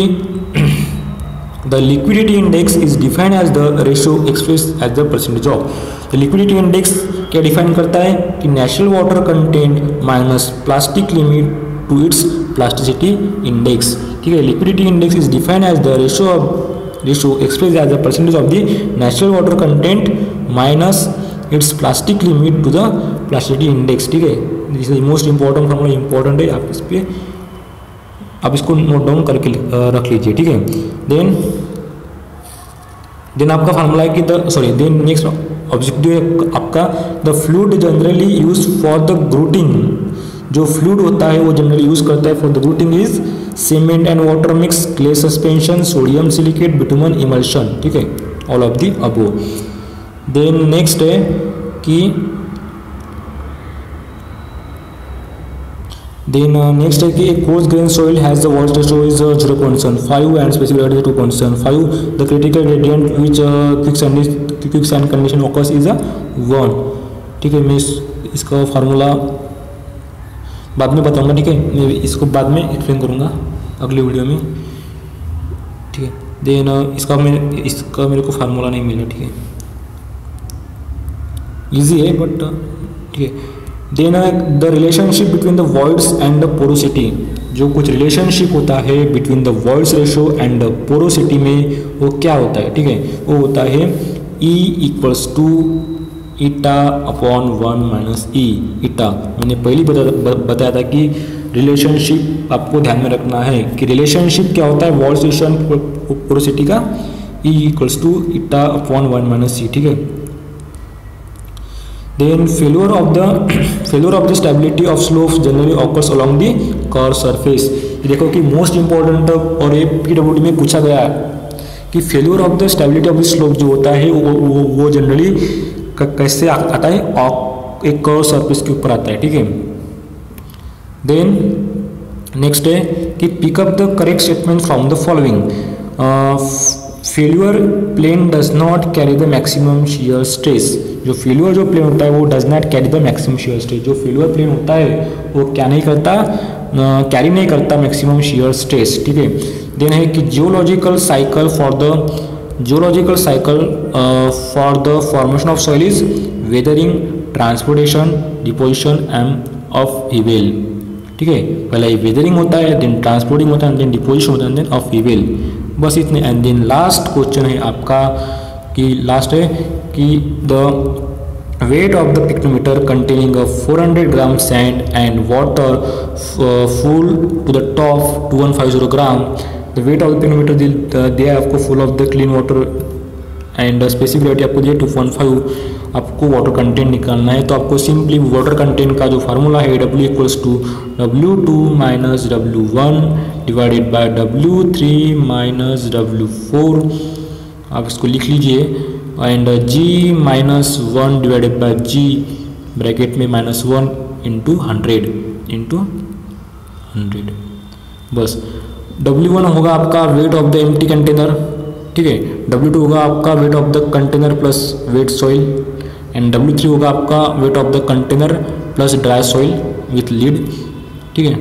the liquidity index is defined as the ratio express as the percentage of. The liquidity index क्या define करता है कि natural water content minus plastic limit to it's plasticity index. ठीक है, liquidity index is defined as the ratio express as the percentage of the natural water content minus its plastic limit to the plasticity index. ठीक है, this is the most important formula, important है, आप इस पे आप इसको note down करके रख लीजिए। ठीक है, देन आपका फार्मूला है कि देन नेक्स्ट ऑब्जेक्टिव है आपका the fluid generally use for the grouting. जो फ्लूइड होता है वो जनरली यूज करता है for the grouting is cement and water mix, clay suspension, sodium silicate, bitumen emulsion. ठीक है, all of the above. Then next है कि नेक्स्ट है कि coarse grain soil has the voids ratio is 0.75 and specific is 2.75। The critical gradient which quicksand condition occurs is 1। ठीक है, मैं इसका फार्मूला बाद में बताऊंगा। ठीक है, मैं इसको बाद में एक्सप्लेन करूंगा अगली वीडियो में। ठीक है, देन इसका मेरे को फार्मूला नहीं मिला। ठीक है, इजी है बट ठीक है। Then the relationship between the voids and the porosity. जो कुछ रिलेशनशिप होता है between the voids ratio and the porosity में, वो क्या होता है। ठीक है, वो होता है E equals to eta upon 1 minus e eta. मैंने पहले बताया था कि रिलेशनशिप आपको ध्यान में रखना है कि रिलेशनशिप क्या होता है वॉइड्स रेशियो एंड पोरोसिटी का, E equals to eta upon 1 minus e. ठीक है, then failure of the stability of slopes generally occurs along the curved surface। ये देखो कि मोस्ट इंपॉर्टेंट और ये PWD में पूछा गया है कि failure of the stability of the slope जो होता है वो जनरली कैसे आता है, एक कर्व सरफेस के ऊपर आता है। ठीक है, देन नेक्स्ट है कि pick up the correct statement from the following. Failure plane does not carry the maximum shear stress. जो फेल्यूर जो प्लेन होता है वो does not carry the maximum shear stress. जो फेल्यूर प्लेन होता है वो क्या नहीं करता, कैरी नहीं करता मैक्सिमम शियर स्ट्रेस। ठीक है, देन है कि geological cycle for the formation of soil is weathering, transportation, deposition and upheaval. ठीक है, पहले ये वेदरिंग होता है, देन ट्रांसपोर्टिंग होता है, देन डिपोजिशन होता है, देन ऑफ हीवेल। बस इतने। एंड देन लास्ट क्वेश्चन है आपका कि लास्ट है कि the weight of the pycnometer containing 400 gram sand and water full to the top 2150 gram. The weight of the pycnometer दिया है आपको full of the clean water and specific gravity आपको दिया 2.5। आपको वाटर कंटेंट निकालना है तो आपको सिंपली वाटर कंटेंट का जो फार्मूला है W equals to W2 minus W1 divided by W3 minus W4। आप इसको लिख लीजिए and G minus 1 divided by G bracket में माइनस 1 इंटू 100। बस W1 होगा आपका weight of the empty container. ठीक है, W2 होगा आपका weight of the container plus weight soil and W3 होगा आपका weight of the container plus dry soil with lid. ठीक है,